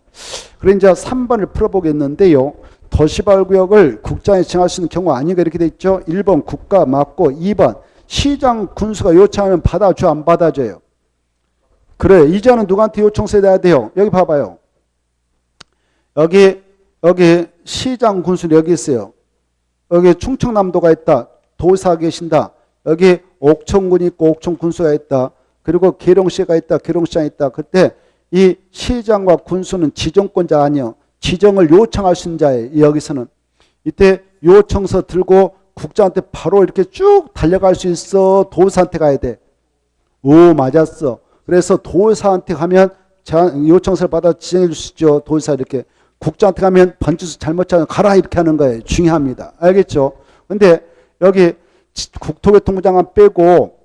그리고 이제 3번을 풀어보겠는데요. 도시개발구역을 국장이 정할 수 있는 경우가 아닌가 이렇게 돼 있죠. 1번 국가 맞고 2번 시장 군수가 요청하면 받아줘 안 받아줘요. 그래 이제는 누구한테 요청서 해야 돼요. 여기 봐봐요. 여기 시장 군수는 여기 있어요. 여기 충청남도가 있다. 도사 계신다. 여기 옥천군이 있고 옥천 군수가 있다. 그리고 계룡시가 있다. 계룡시장이 있다. 그때 이 시장과 군수는 지정권자 아니요. 지정을 요청할 수 있는 자예요. 여기서는. 이때 요청서 들고 국장한테 바로 이렇게 쭉 달려갈 수 있어. 도사한테 가야 돼. 오 맞았어. 그래서 도사한테 가면 요청서를 받아 지정해 줄 수 있죠. 도사 이렇게. 국장한테 가면 번지수 잘못 찾으면 가라 이렇게 하는 거예요. 중요합니다. 알겠죠? 근데 여기 국토교통부 장관 빼고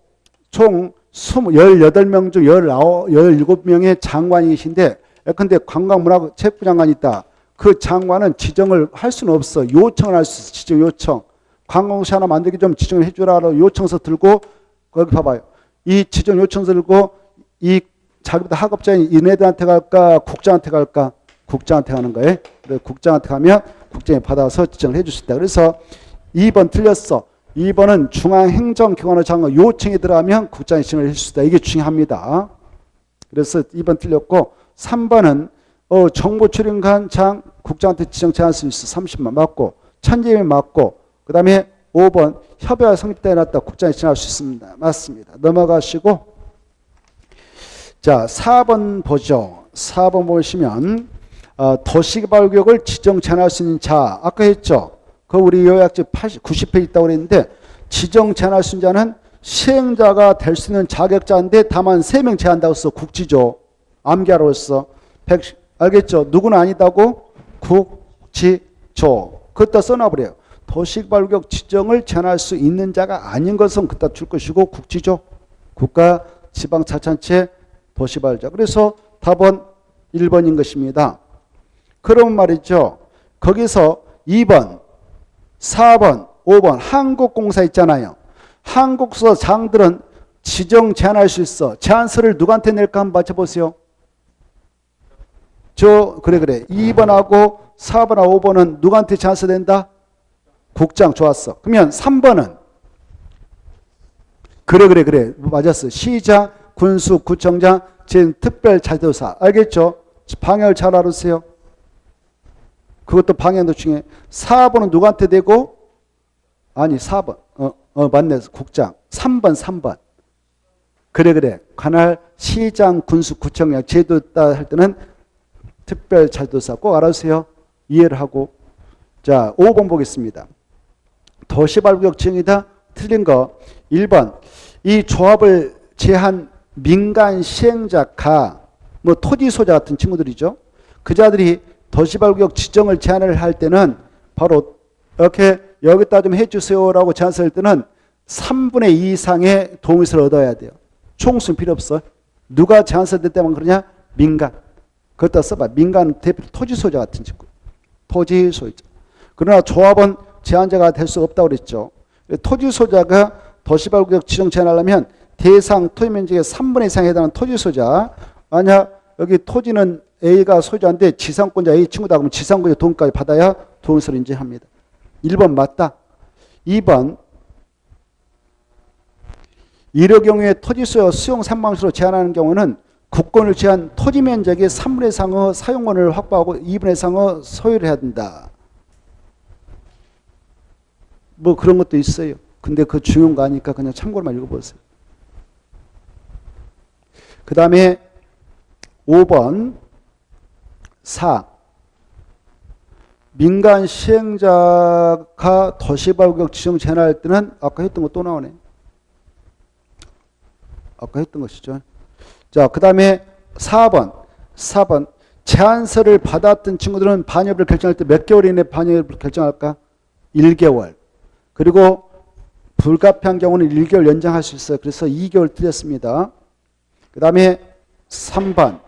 총 18명 중 17명의 장관이 계신데 근데 관광문화체육부 장관이 있다. 그 장관은 지정을 할 수는 없어. 요청을 할 수 있어. 지정 요청. 관광시 하나 만들기 좀 지정을 해주라고 요청서 들고 거기 봐봐요. 이 지정 요청서 들고 이 자기보다 학업자인 얘네들한테 갈까 국장한테 갈까? 국장한테 가는 거예요. 그래서 국장한테 가면 국장이 받아서 지정을 해줄 수 있다. 그래서 2번 틀렸어. 2번은 중앙행정기관의 장관 요청이 들어가면 국장이 지정을 해줄 수 있다. 이게 중요합니다. 그래서 2번 틀렸고 3번은 정보출입관 장 국장한테 지정 제한할 수 있어. 30만 맞고 천재임이 맞고 그 다음에 5번 협의가 성립되어 놨다. 국장이 지정할 수 있습니다. 맞습니다. 넘어가시고 자 4번 보죠. 4번 보시면 도시개발구역을 지정 제한할 수 있는 자 아까 했죠. 그 우리 요약집 90페이지 있다고 그랬는데 지정 제한할 수 있는 자는 시행자가 될 수 있는 자격자인데 다만 3명 제한한다고 했어. 국지조 암기하라고 했어. 알겠죠? 누구는 아니다고? 국지조 그것도 써놔버려요. 도시개발구역 지정을 제한할 수 있는 자가 아닌 것은 그따 줄 것이고 국지조 국가지방자치단체 도시발자. 그래서 답은 1번인 것입니다. 그럼 말이죠. 거기서 2번, 4번, 5번 한국공사 있잖아요. 한국서 장들은 지정 제한할 수 있어. 제한서를 누구한테 낼까 한번 맞춰보세요. 그래. 2번하고 4번하고 5번은 누구한테 제한서 낸다? 국장. 좋았어. 그러면 3번은 그래. 맞았어. 시장, 군수, 구청장, 특별자치도사. 알겠죠? 방향을 잘 알으세요. 그것도 방향도 중요해. 4번은 누구한테 되고? 아니 4번. 맞네. 국장. 3번. 그래. 관할 시장, 군수, 구청장 제도 할 때는 특별자치도사 꼭 알아주세요. 이해를 하고. 자 5번 보겠습니다. 도시발구역 지정이다. 틀린 거 1번. 이 조합을 제한 민간 시행자가 뭐 토지 소자 같은 친구들이죠. 그 자들이 도시발구역 지정을 제한을 할 때는 바로 이렇게 여기다 좀 해주세요라고 제안을 할 때는 3분의 2 이상의 동의서를 얻어야 돼요. 총수는 필요 없어. 누가 제안을 할 때만 그러냐? 민간. 그것다 써봐. 민간 대표 토지 소자 같은 친구. 토지 소유자. 그러나 조합은 제한자가 될 수 없다고 그랬죠. 토지 소자가 도시발구역 지정 제한하려면 대상 토지 면적의 3분의 2 이상에 해당하는 토지 소자. 만약 여기 토지는 A가 소유자인데 지상권자 A 친구다 그러면 지상권자 동의까지 받아야 동의서를 인정합니다. 1번 맞다. 2번 이럴 경우에 토지 소유 수용 산방식으로 제한하는 경우는 국권을 제한 토지 면적의 3분의 1 이상의 사용권을 확보하고 2분의 1 이상의 소유를 해야 된다. 뭐 그런 것도 있어요. 근데 그 중요한 거 아니까 그냥 참고로만 읽어보세요. 그 다음에 5번 4. 민간 시행자가 도시발구역 지정 제한할 때는 아까 했던 거 또 나오네. 아까 했던 것이죠. 자, 그 다음에 4번. 제안서를 받았던 친구들은 반협을 결정할 때 몇 개월 이내에 반협을 결정할까? 1개월. 그리고 불가피한 경우는 1개월 연장할 수 있어요. 그래서 2개월 틀렸습니다. 그 다음에 3번.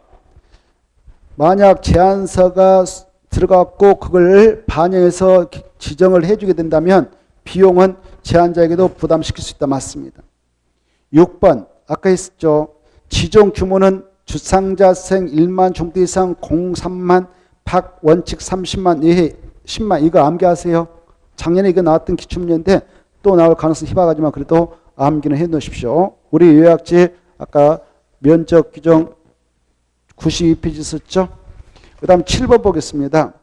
만약 제안서가 들어갔고 그걸 반영해서 지정을 해주게 된다면 비용은 제안자에게도 부담시킬 수 있다. 맞습니다. 6번. 아까 했죠. 지정 규모는 주상자생 1만 종대 이상 03만 박 원칙 30만 이해 10만 이거 암기하세요. 작년에 이거 나왔던 기출문제인데 또 나올 가능성이 희박하지만 그래도 암기는 해놓으십시오. 우리 요약지 아까 면적 규정 92페이지 썼죠. 그 다음 7번 보겠습니다.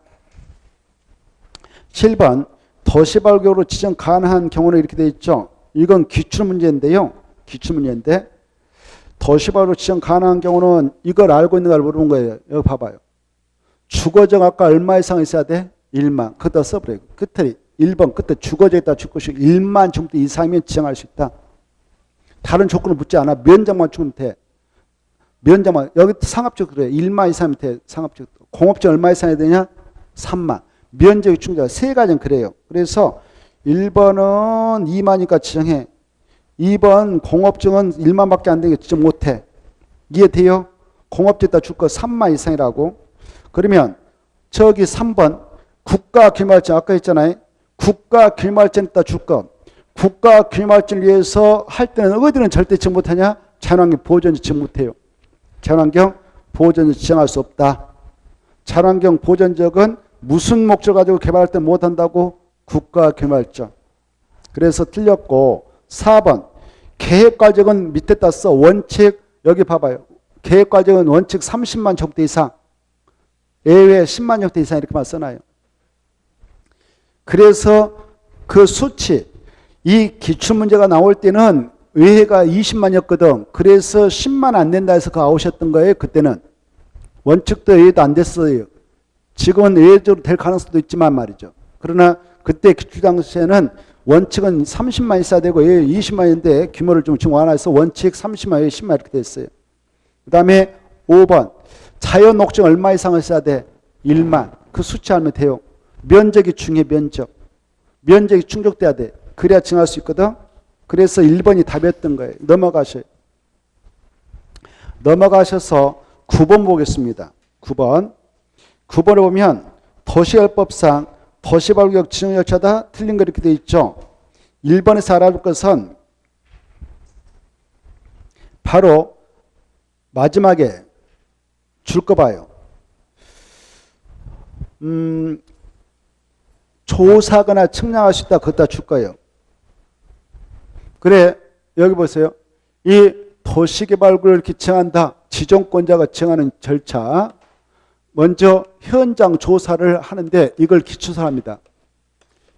7번 도시발구역으로 지정 가능한 경우는 이렇게 되어 있죠. 이건 기출문제인데요. 기출문제인데 도시발구역으로 지정 가능한 경우는 이걸 알고 있는 걸 물어본 거예요. 여기 봐봐요. 주거적 아까 얼마 이상 있어야 돼? 1만. 그것도 써버려요. 끝에 1번 끝에 주거적에다 줄 것이 1만 정도 이상이면 지정할 수 있다. 다른 조건을 묻지 않아. 면적만 주면 돼. 면적만. 여기 상업적 그래요. 1만 이상이면 돼. 상업적. 공업적 얼마 이상이 되냐? 3만. 면적이 충분하다. 세 가지는 그래요. 그래서 1번은 2만이니까 지정해. 2번 공업증은 1만밖에 안 되게 지정 못해. 이해돼요? 공업증에다 줄 거 3만 이상이라고. 그러면 저기 3번 국가기말증 아까 했잖아요. 국가 기말증 있다 주권. 국가 기말증을 위해서 할 때는 어디는 절대 지정 못하냐? 자연환경 보호전지 지정 못해요. 자연환경 보호전지 지정할 수 없다. 자연환경 보호전적은 무슨 목적을 가지고 개발할 때 못한다고? 국가 기말증. 그래서 틀렸고 4번 계획과정은 밑에 땄어. 원칙 여기 봐봐요. 계획과정은 원칙 30만 적대 이상 예외 10만 적대 이상 이렇게만 써놔요. 그래서 그 수치 이 기출문제가 나올 때는 의회가 20만이었거든. 그래서 10만 안 낸다 해서 그 아웃이었던 거예요. 그때는 원칙도 의회도 안 됐어요. 지금은 의회적으로 될 가능성도 있지만 말이죠. 그러나 그때 기출 당시에는 원칙은 30만 있어야 되고 20만인데 규모를 좀 지금 완화해서 원칙 30만, 10만 이렇게 됐어요. 그 다음에 5번 자연 녹증 얼마 이상을 써야 돼? 1만. 그 수치 알면 돼요. 면적이 중요해. 면적이 충족돼야 돼. 그래야 증할 수 있거든. 그래서 1번이 답이었던 거예요. 넘어가셔서 9번 보겠습니다. 9번에 보면 도시개발법상 도시발구역 지정역차다 틀린 거 이렇게 돼 있죠. 1번에서 알아볼 것은 바로 마지막에 줄 거 봐요. 조사하거나 측량할 수 있다. 그것다 줄 거예요. 그래 여기 보세요. 이 도시개발구를 지정한다. 지정권자가 지정하는 절차. 먼저 현장 조사를 하는데 이걸 기초사합니다.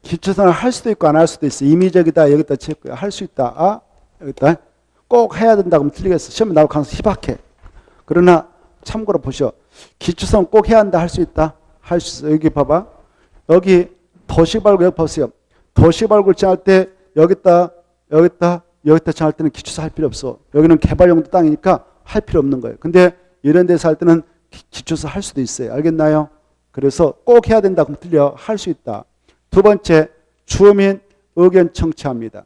기초사를 할 수도 있고 안 할 수도 있어. 임의적이다. 여기다 체크해. 할 수 있다. 아, 여기다. 꼭 해야 된다. 그러면 틀리겠어. 시험에 나올 가능성이 희박해. 그러나 참고로 보셔. 기초사는 꼭 해야 한다. 할 수 있다. 할 수 있어. 여기 봐봐. 여기 도시개발구 여기 보세요. 도시개발구를 정할 때 여기다 정할 때는 기초사 할 필요 없어. 여기는 개발용도 땅이니까 할 필요 없는 거예요. 근데 이런 데서 할 때는 기초사 할 수도 있어요. 알겠나요? 그래서 꼭 해야 된다. 그럼 틀려. 할 수 있다. 두 번째, 주민 의견 청취합니다.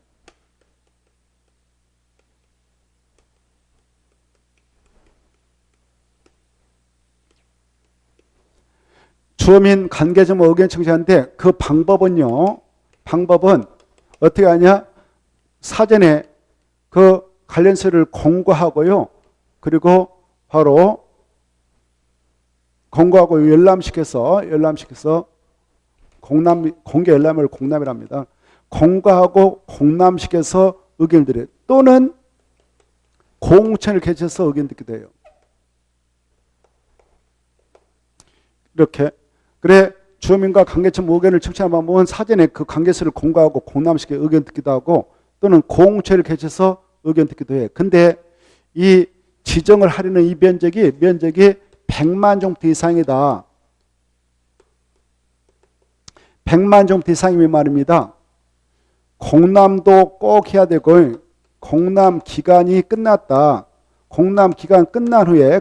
주민 관계점 의견 청취하는데 그 방법은요. 방법은 어떻게 하냐? 사전에 그 관련 서류를 공고하고요. 그리고 바로 공고하고 열람시켜서 공개 열람을 공람이랍니다. 공고하고 공람시켜서 의견을 드려요. 또는 공청회를 개최해서 의견 듣기도 해요. 이렇게. 그래 주민과 관계청 의견을 청취하는 방법은 사전에 그 관계서를 공고하고 공람시켜 의견 듣기도 하고 또는 공청회를 개최해서 의견 듣기도 해. 근데 이 지정을 하려는 이 면적이 100만 종부터 이상이다. 100만 종부터 이상이면 말입니다. 공람도 꼭 해야 되고 공람 기간이 끝났다. 공람 기간 끝난 후에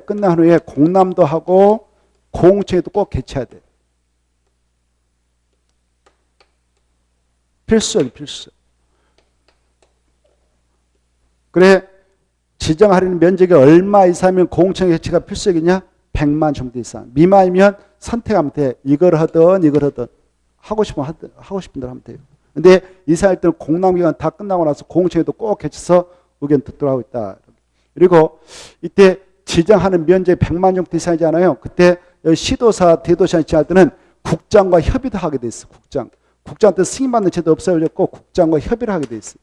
공람도 하고 공청회도 꼭 개최해야 돼. 필수야, 필수. 그래 지정하려는 면적이 얼마 이상이면 공청회 개최가 필수이냐? 100만 정도 이상. 미만이면 선택하면 돼. 이걸 하든 하고 싶은 대로 하면 돼요. 근데 이사할 때는 공람기간 다 끝나고 나서 공청회도 꼭 개최해서 의견 듣도록 하고 있다. 그리고 이때 지정하는 면적이 100만 정도 이상이잖아요. 그때 시도사, 대도시장 지정할 때는 국장과 협의도 하게 돼 있어. 국장한테 승인받는 제도 없어졌고 국장과 협의를 하게 돼 있어요.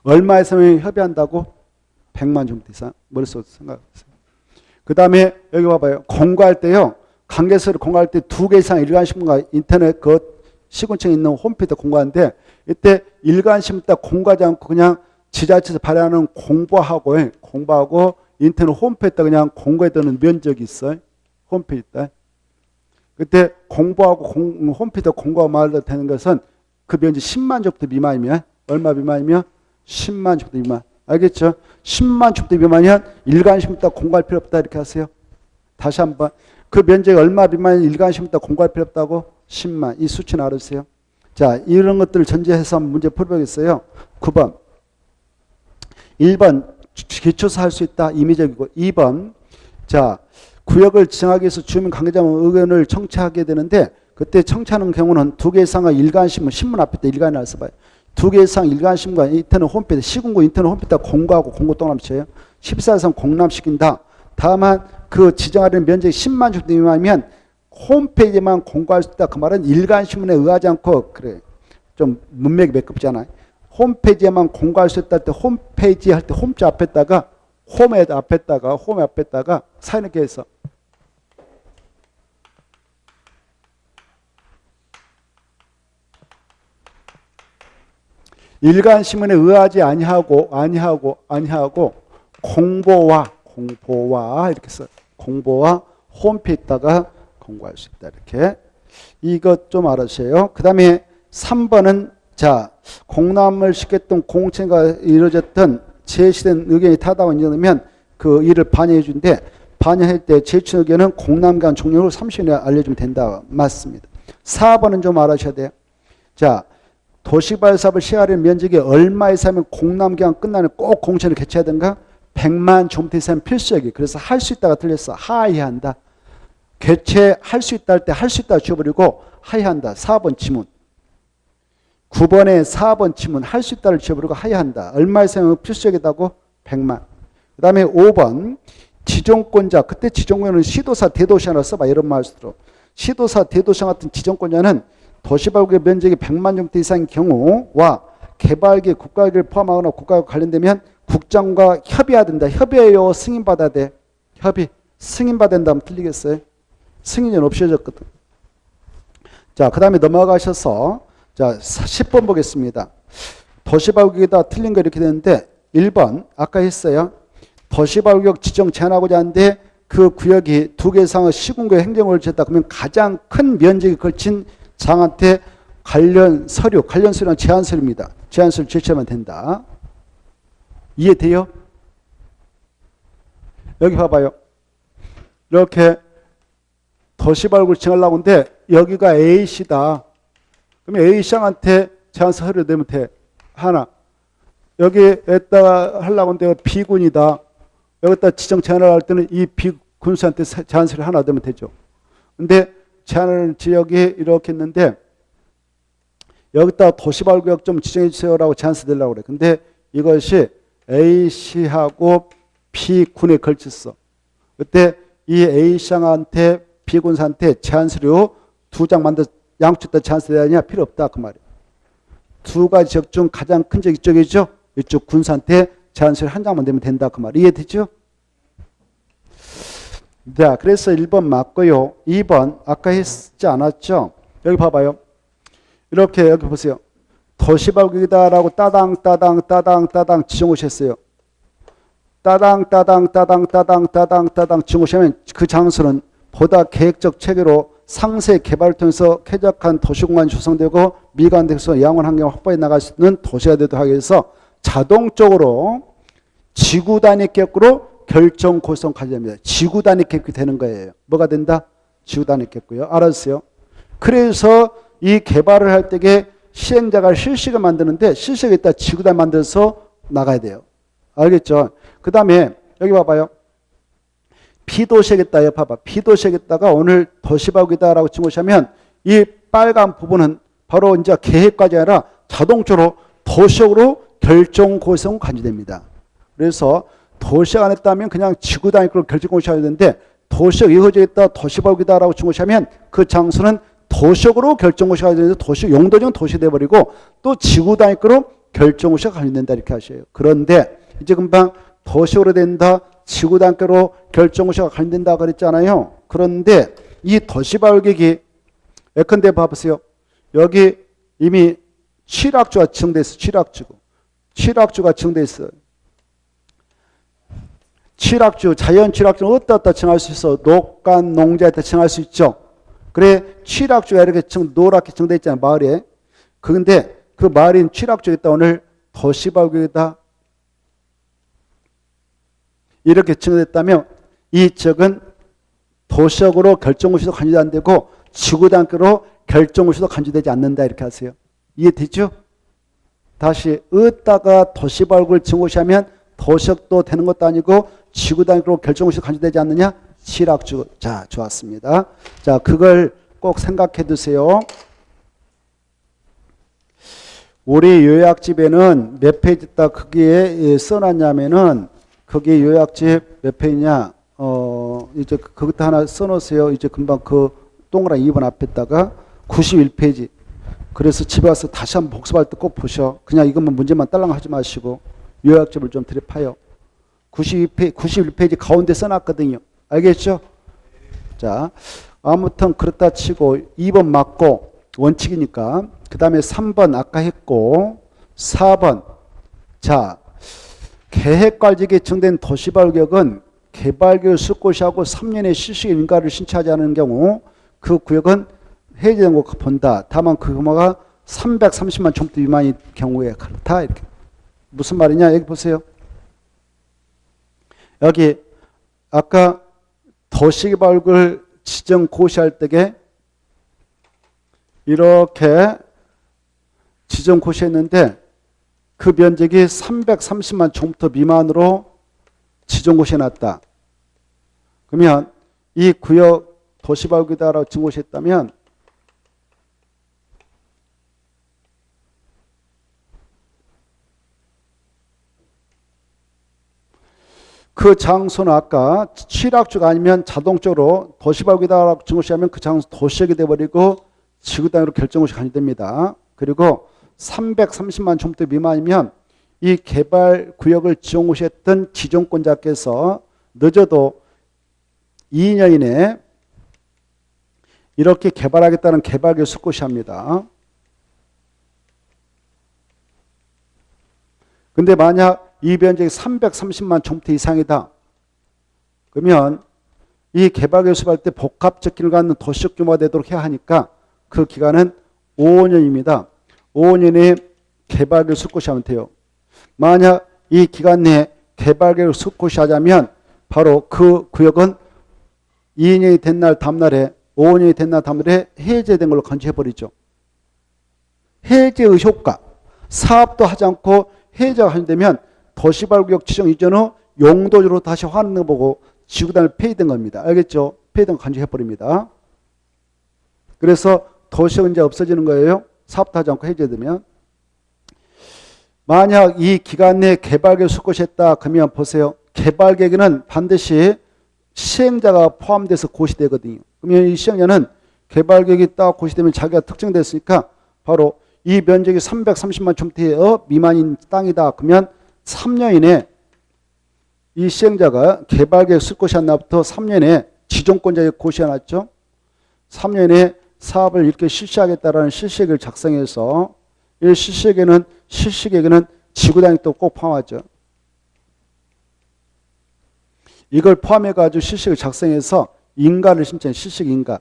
얼마 이상을 협의한다고? 100만 정도 이상. 머릿속에 생각하세요. 그 다음에 여기 봐봐요. 공고할 때요. 관계서를 공고할 때 2개 이상 일간신문과 인터넷 그 시군청에 있는 홈페이지에 공고하는데 이때 일간신문 딱 공고하지 않고 그냥 지자체에서 발행하는 공부하고 인터넷 홈페이지에 그냥 공고해 두는 면적이 있어요. 홈페이지에. 그때 공부하고 홈페이지에 공고하고 말도 되는 것은 그 면적 10만 정도 미만이면 얼마 미만이면 10만 정도 미만. 알겠죠? 10만 정도 미만이면 일간신문 딱 공고할 필요 없다 이렇게 하세요. 다시 한번. 그 면적이 얼마 미만이면 일간신문 딱 공고할 필요 없다고? 10만. 이 수치는 알아주세요. 자, 이런 것들을 전제해서 한번 문제 풀어보겠어요. 9번. 1번 기초사 할 수 있다. 임의적이고. 2번. 자, 구역을 지정하기 위해서 주민 관계자만 의견을 청취하게 되는데 그때 청취하는 경우는 2개 이상의 일간신문, 신문 앞에다 일간이라 써봐요. 2개 이상 일간신문과 인터넷 홈페이지, 시군구 인터넷 홈페이지다 공고하고 공고 동남시켜요. 14일 이상 공람시킨다. 다만 그 지정하는 면적이 10만 주택 미만이면 홈페이지만 공고할 수 있다. 그 말은 일간신문에 의하지 않고 그래. 좀 문맥이 매끄럽잖아요. 홈페이지에만 공고할 수 있다 할 때 홈페이지 할 때 홈자 앞에다가 홈 앞에다가 사인 이렇게 해서 일간신문에 의하지 아니하고 공보와 이렇게 써. 공보와 홈페이지에다가 공고할 수 있다. 이렇게. 이것 좀 알아주세요. 그 다음에 3번은 자, 공람을 시켰던 공청회가 이루어졌던 제시된 의견이 타다고 인정되면 그 일을 반영해 준데 반영할 때 제출 의견은 공람기간 종료를 30일에 알려주면 된다. 맞습니다. 4번은 좀 알아주셔야 돼요. 자, 도시개발 사업을 시행하려는 면적이 얼마 이상이면 공람기간 끝나면 꼭 공청회를 개최해야 되는가? 100만 제곱미터 이상은 필수적이. 그래서 할 수 있다가 틀렸어. 하회한다. 개최할 수 있다 할 때 할 수 있다 지워버리고 하회한다. 4번 지문. 9번에 4번 지문 할 수 있다를 지워버리고 하회한다. 얼마 이상은 필수적이다고? 100만. 그 다음에 5번 지정권자. 그때 지정권자는 시도사 대도시장이라고 써봐. 이런 말씀으로. 시도사 대도시장 같은 지정권자는 도시발굴의 면적이 100만 제곱미터 이상인 경우와 개발계 국가계를 포함하거나 국가와 관련되면 국장과 협의해야 된다. 협의해요. 승인받아야 돼. 협의. 승인받아야 된다면 틀리겠어요? 승인이 없어졌거든. 자, 그 다음에 넘어가셔서 자, 10번 보겠습니다. 도시발굴계에다 틀린 거 이렇게 되는데 1번 아까 했어요. 도시발굴구역 지정 제한하고자 하는데 그 구역이 2개 이상의 시군구의 행정을 지었다. 그러면 가장 큰 면적이 걸친 장한테 관련 서류는 제한 서류입니다. 제한 서류 제출하면 된다. 이해돼요? 여기 봐봐요. 이렇게 도시발굴 지정하려고 하는데 여기가 A시다. 그러면 A시장한테 제한 서류 내면 돼. 하나. 여기에다가 하려고 하는데 B군이다. 여기다 지정 제한을 할 때는 이 B군수한테 제한 서류 하나 내면 되죠. 근데 제한을 지역이 이렇게 했는데 여기다 도시발굴구역 좀 지정해 주세요라고 제안서 내려고 그래. 근데 이것이 A시하고 B군에 걸쳤어. 그때 이 A시장한테 B군사한테 제안서류 2장 만들어 양쪽 다 제안서 내야 필요 없다 그 말이에요. 2가지 지역 중 가장 큰 지역 이쪽이죠. 이쪽 군사한테 제안서류 1장만 내면 된다 그 말. 이해되죠? 자, 그래서 1번 맞고요. 2번 아까 했지 않았죠? 여기 봐봐요. 이렇게 여기 보세요. 도시발굴이다라고 따당 지정오셨어요. 따당 지정오시면 그 장소는 보다 계획적 체계로 상세 개발을 통해서 쾌적한 도시공간이 조성되고 미관돼서 양원 환경을 확보해 나갈 수 있는 도시가 되도록 하기 위해서 자동적으로 지구 단위 계획으로 결정 고성 가져야 지구 단위 계획이 되는 거예요. 뭐가 된다? 지구 단위 계획고요. 알았어요. 그래서 이 개발을 할 때에 시행자가 실식을 만드는데 실식에 있다 지구 단위 만들어서 나가야 돼요. 알겠죠? 그 다음에 여기 봐봐요. 비도시겠다. 옆 봐봐. 비도시겠다가 오늘 도시발굴이다라고 증오시하면 이 빨간 부분은 바로 이제 계획까지 아니라 자동적으로 도시적으로 결정 고성 간주됩니다. 그래서 도시가 안 했다면 그냥 지구 단위로 결정 고시해야 되는데 도시적 이루어지겠다 도시발굴이다라고 증오시하면 그 장소는 도시적으로 결정 고시가 되는데 도시 용도적인 도시 돼버리고 또 지구 단위로 결정 고시가 관련된다 이렇게 하셔요. 그런데 이제 금방 도시적으로 된다. 지구 단계로 결정고시가 관련된다 그랬잖아요. 그런데 이 도시발굴객이 예컨대 봐보세요. 여기 이미 취락주가 지정돼 있어. 취락주가 지정돼 있어요. 취락주, 자연 취락주는 어디다 정할 수 있어? 녹간, 농자에다 정할 수 있죠. 그래 취락주가 이렇게 노랗게 정돼 있잖아요. 마을에. 그런데 그 마을인 취락주에다 오늘 도시발굴객이다. 이렇게 정했다면 이 지역은 도시적으로 결정고시도 간주도 안 되고 지구 단계로 결정고시도 간주되지 않는다 이렇게 하세요. 이해되죠? 다시 어디다가 도시발굴 증오시하면 도시적도 되는 것도 아니고 지구 단계로 결정고시도 간주되지 않느냐? 실학주. 자, 좋았습니다. 자, 그걸 꼭 생각해 두세요. 우리 요약집에는 몇 페이지 딱 거기에 써놨냐면은 거기 요약집 몇 페이지냐? 이제 그것도 하나 써놓으세요. 이제 금방 그 동그라미 2번 앞에다가 91페이지. 그래서 집에 와서 다시 한번 복습할 때 꼭 보셔. 그냥 이것만 문제만 딸랑 하지 마시고 요약집을 좀 들여파요. 91페이지 가운데 써놨거든요. 알겠죠? 자, 아무튼 그렇다 치고 2번 맞고 원칙이니까. 그 다음에 3번 아까 했고 4번. 자, 계획관리에 정된 도시발격은 개발계획 수고시하고 3년의 실시 인가를 신청하지 않은 경우 그 구역은 해제된 거 본다. 다만 그 규모가 330만 제곱미터 미만인 경우에 그렇다. 이렇게. 무슨 말이냐? 여기 보세요. 여기 아까 도시개발을 지정 고시할 때에 이렇게 지정 고시했는데 그 면적이 330만 제곱미터 미만으로 지정 고시해놨다. 그러면 이 구역 도시발구다라고 지정 고시했다면 그 장소는 아까 취락주가 아니면 자동적으로 도시발구다라고 지정 고시하면 그 장소 도시역이 돼버리고 지구단위로 결정고시 간주됩니다. 그리고 330만 제곱미터 미만이면 이 개발구역을 지정고시했던 지정권자께서 늦어도 2년 이내에 이렇게 개발하겠다는 개발계획 수고시합니다. 근데 만약 이 면적이 330만 제곱미터 이상이다. 그러면 이 개발계획 수립할 때 복합적 기능을 갖는 도시적 규모가 되도록 해야 하니까 그 기간은 5년입니다. 5년에 개발계획 수립하면 돼요. 만약 이 기간 내에 개발계획 수립하자면 바로 그 구역은 2년이 된 날 다음날에 5년이 된 날 다음날에 해제된 걸로 간주해버리죠. 해제의 효과. 사업도 하지 않고 해제가 간주되면 도시발구역 지정 이전 후 용도주로 다시 환원해 보고 지구단을 폐기된 겁니다. 알겠죠? 폐기된 거 간주해버립니다. 그래서 도시역은 이제 없어지는 거예요. 사업도 하지 않고 해제되면. 만약 이 기간 내에 개발계획 수고시했다 그러면 보세요. 개발계획에는 반드시 시행자가 포함돼서 고시되거든요. 그러면 이 시행자는 개발계획이 딱 고시되면 자기가 특정됐으니까 바로 이 면적이 330만 제곱미터 미만인 땅이다. 그러면 3년 이내 이 시행자가 개발계획 수고시한 날부터 3년에 지정권자에게 고시해놨죠. 3년에 사업을 이렇게 실시하겠다라는 실시계획을 작성해서 이 실시계획에는 지구단위 또 꼭 포함하죠. 이걸 포함해가지고 실시계획을 작성해서 인가를 신청해. 실시인가.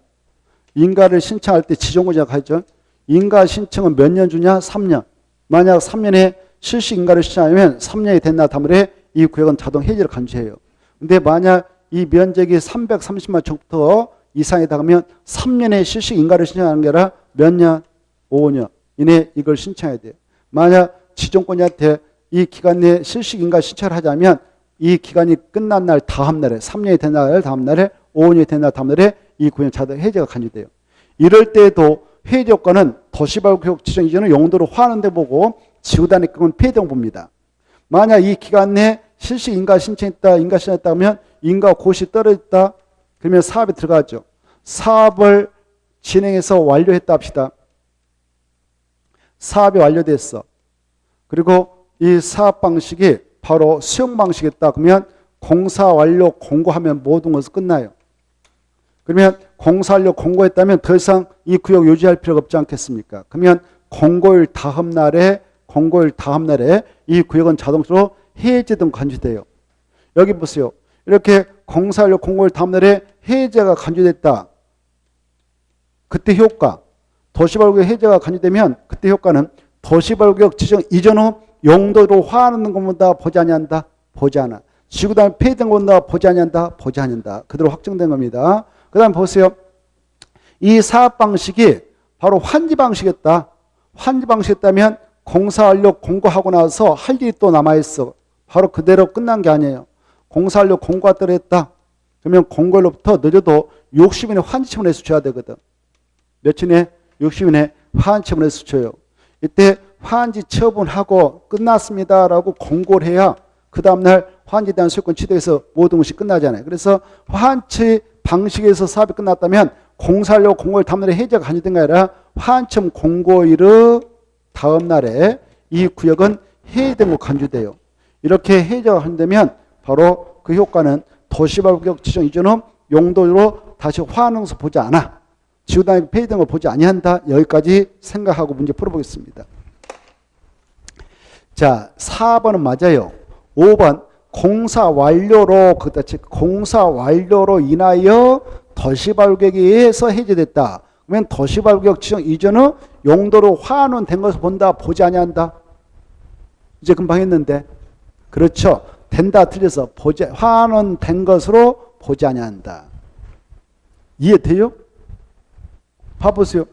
인가를 신청할 때 지정권자가 하죠. 인가 신청은 몇 년 주냐? 3년. 만약 3년에 실시인가를 신청하면 3년이 된 날 다음에 이 구역은 자동 해지를 간주해요. 근데 만약 이 면적이 330만 제곱미터 이상이다 그러면 3년에 실시인가를 신청하는 게 아니라 몇 년? 5년 이내에 이걸 신청해야 돼요. 만약 지정권자한테 이 기간 내에 실시인가 신청을 하자면 이 기간이 끝난 날 다음 날에 3년이 된 날 다음 날에 5년이 된 날 다음 날에 이 구역 자동 해제가 간주돼요. 이럴 때에도 해제 효과는 도시발구역 지정 이전을 용도로 환원돼 보고 지구단위 건 폐쇄된 봅니다. 만약 이 기간 내에 실시 인가 신청했다, 인가 신청했다 하면 인가 고시 떨어졌다. 그러면 사업에 들어가죠. 사업을 진행해서 완료했다 합시다. 사업이 완료됐어. 그리고 이 사업 방식이 바로 수용 방식이었다. 그러면 공사 완료 공고하면 모든 것은 끝나요. 그러면 공사 완료 공고했다면 더 이상 이 구역 유지할 필요가 없지 않겠습니까? 그러면 공고일 다음 날에 이 구역은 자동적으로 해제등 간주돼요. 여기 보세요. 이렇게 공사 완료 공고일 다음 날에 해제가 간주됐다. 그때 효과. 도시발구역 해제가 간주되면 그때 효과는 도시발구역 지정 이전 후 용도로 환원하는 것보다 보지 아니한다. 보지 않아. 지구단위 폐쇄된 것보다 보지 아니한다. 보지 않는다. 그대로 확정된 겁니다. 그 다음 보세요. 이 사업 방식이 바로 환지 방식이었다. 환지 방식이었다면 공사 완료 공고하고 나서 할 일이 또 남아있어. 바로 그대로 끝난 게 아니에요. 공사 완료 공고가 떨어졌다. 그러면 공고일로부터 늦어도 60일에 환지청문회에서 줘야 되거든. 며칠에? 60일에 환지청문회에서 줘요. 이때 환지 처분하고 끝났습니다라고 공고를 해야 그 다음날 환지에 대한 소유권 취득해서 모든 것이 끝나잖아요. 그래서 환치 방식에서 사업이 끝났다면 공사하려고 공고일 다음날에 해제가 간주된 게 아니라 환청 공고일의 다음날에 이 구역은 해제된 거 간주돼요. 이렇게 해제가 간주되면 바로 그 효과는 도시발구역 지정 이전 후 용도로 다시 환응서 보지 않아. 지구단위 폐지된 걸 보지 아니한다. 여기까지 생각하고 문제 풀어보겠습니다. 자, 4번은 맞아요. 5번 공사 완료로 공사 완료로 인하여 도시발구역에 의해서 해제됐다. 그러면 도시발구역 지정 이전 후 용도로 환원된 것을 본다. 보지 아니한다. 이제 금방 했는데. 그렇죠. 된다 틀려서 환원된 것으로 보지 아니한다. 이해돼요? 봐보세요.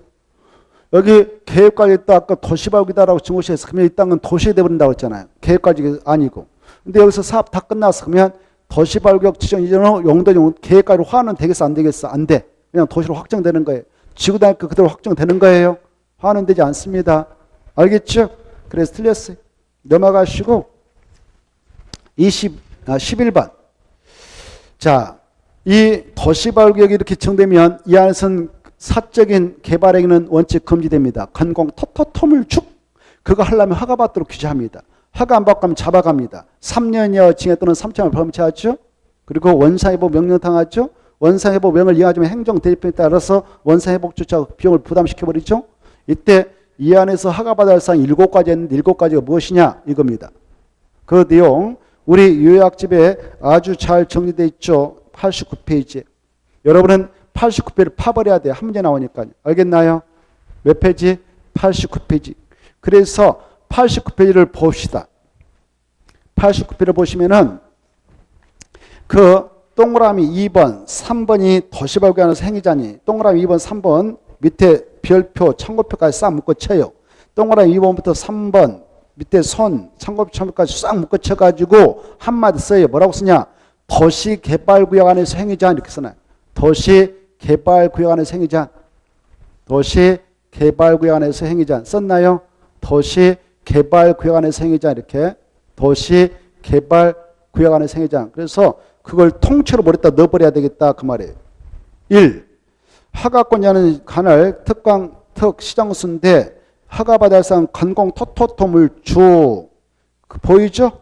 여기 계획관리도 아까 도시발구역이다라고 증오시했어. 그러면 이 땅은 도시에 돼버린다고 했잖아요. 계획관리가 아니고. 근데 여기서 사업 다 끝났어. 그러면 도시발구역 지정 이전으로 용도 계획관리 환원 되겠어? 안 되겠어? 안 돼. 그냥 도시로 확정되는 거예요. 지구단위 그대로 확정되는 거예요. 환원되지 않습니다. 알겠죠? 그래서 틀렸어요. 넘어가시고 11번. 자, 이 도시발구역이 이렇게 지정되면 이 안에서는 사적인 개발행위는 원칙 금지됩니다. 건공 토물축 그거 하려면 허가받도록 규제합니다. 허가 안 받고 하면 잡아갑니다. 3년 이하 징역 또는 3천만 원 범죄하죠. 그리고 원상회복 명령 당하죠. 원상회복 명령을 이행하지만 행정대리편에 따라서 원상회복 조차 비용을 부담시켜버리죠. 이때 이 안에서 허가받아야 할 사항 7가지 했는데 7가지가 무엇이냐 이겁니다. 그 내용 우리 요약집에 아주 잘 정리되어 있죠. 89페이지에. 여러분은 89페이지를 파버려야 돼요. 한 문제 나오니까요. 알겠나요? 몇 페이지? 89페이지. 그래서 89페이지를 봅시다. 89페이지를 보시면은 그 동그라미 2번, 3번이 도시발구역 안에서 행위자니 동그라미 2번, 3번 밑에 별표, 참고표까지 싹 묶어쳐요. 동그라미 2번부터 3번 밑에 손, 참고표, 참고까지 싹 묶어쳐가지고 한마디 써요. 뭐라고 쓰냐? 도시개발구역 안에서 행위자 이렇게 써놔요. 도시개발구역 안에서 행위자. 도시개발구역 안에서 행위자 썼나요? 도시개발구역 안에서 행위자 이렇게 도시개발구역 안에서 행위자. 그래서 그걸 통째로 머리에다 넣어버려야 되겠다 그 말이에요. 1. 허가권자는 관할 특 시장수인데 허가받을 사항 건공 토물주 보이죠?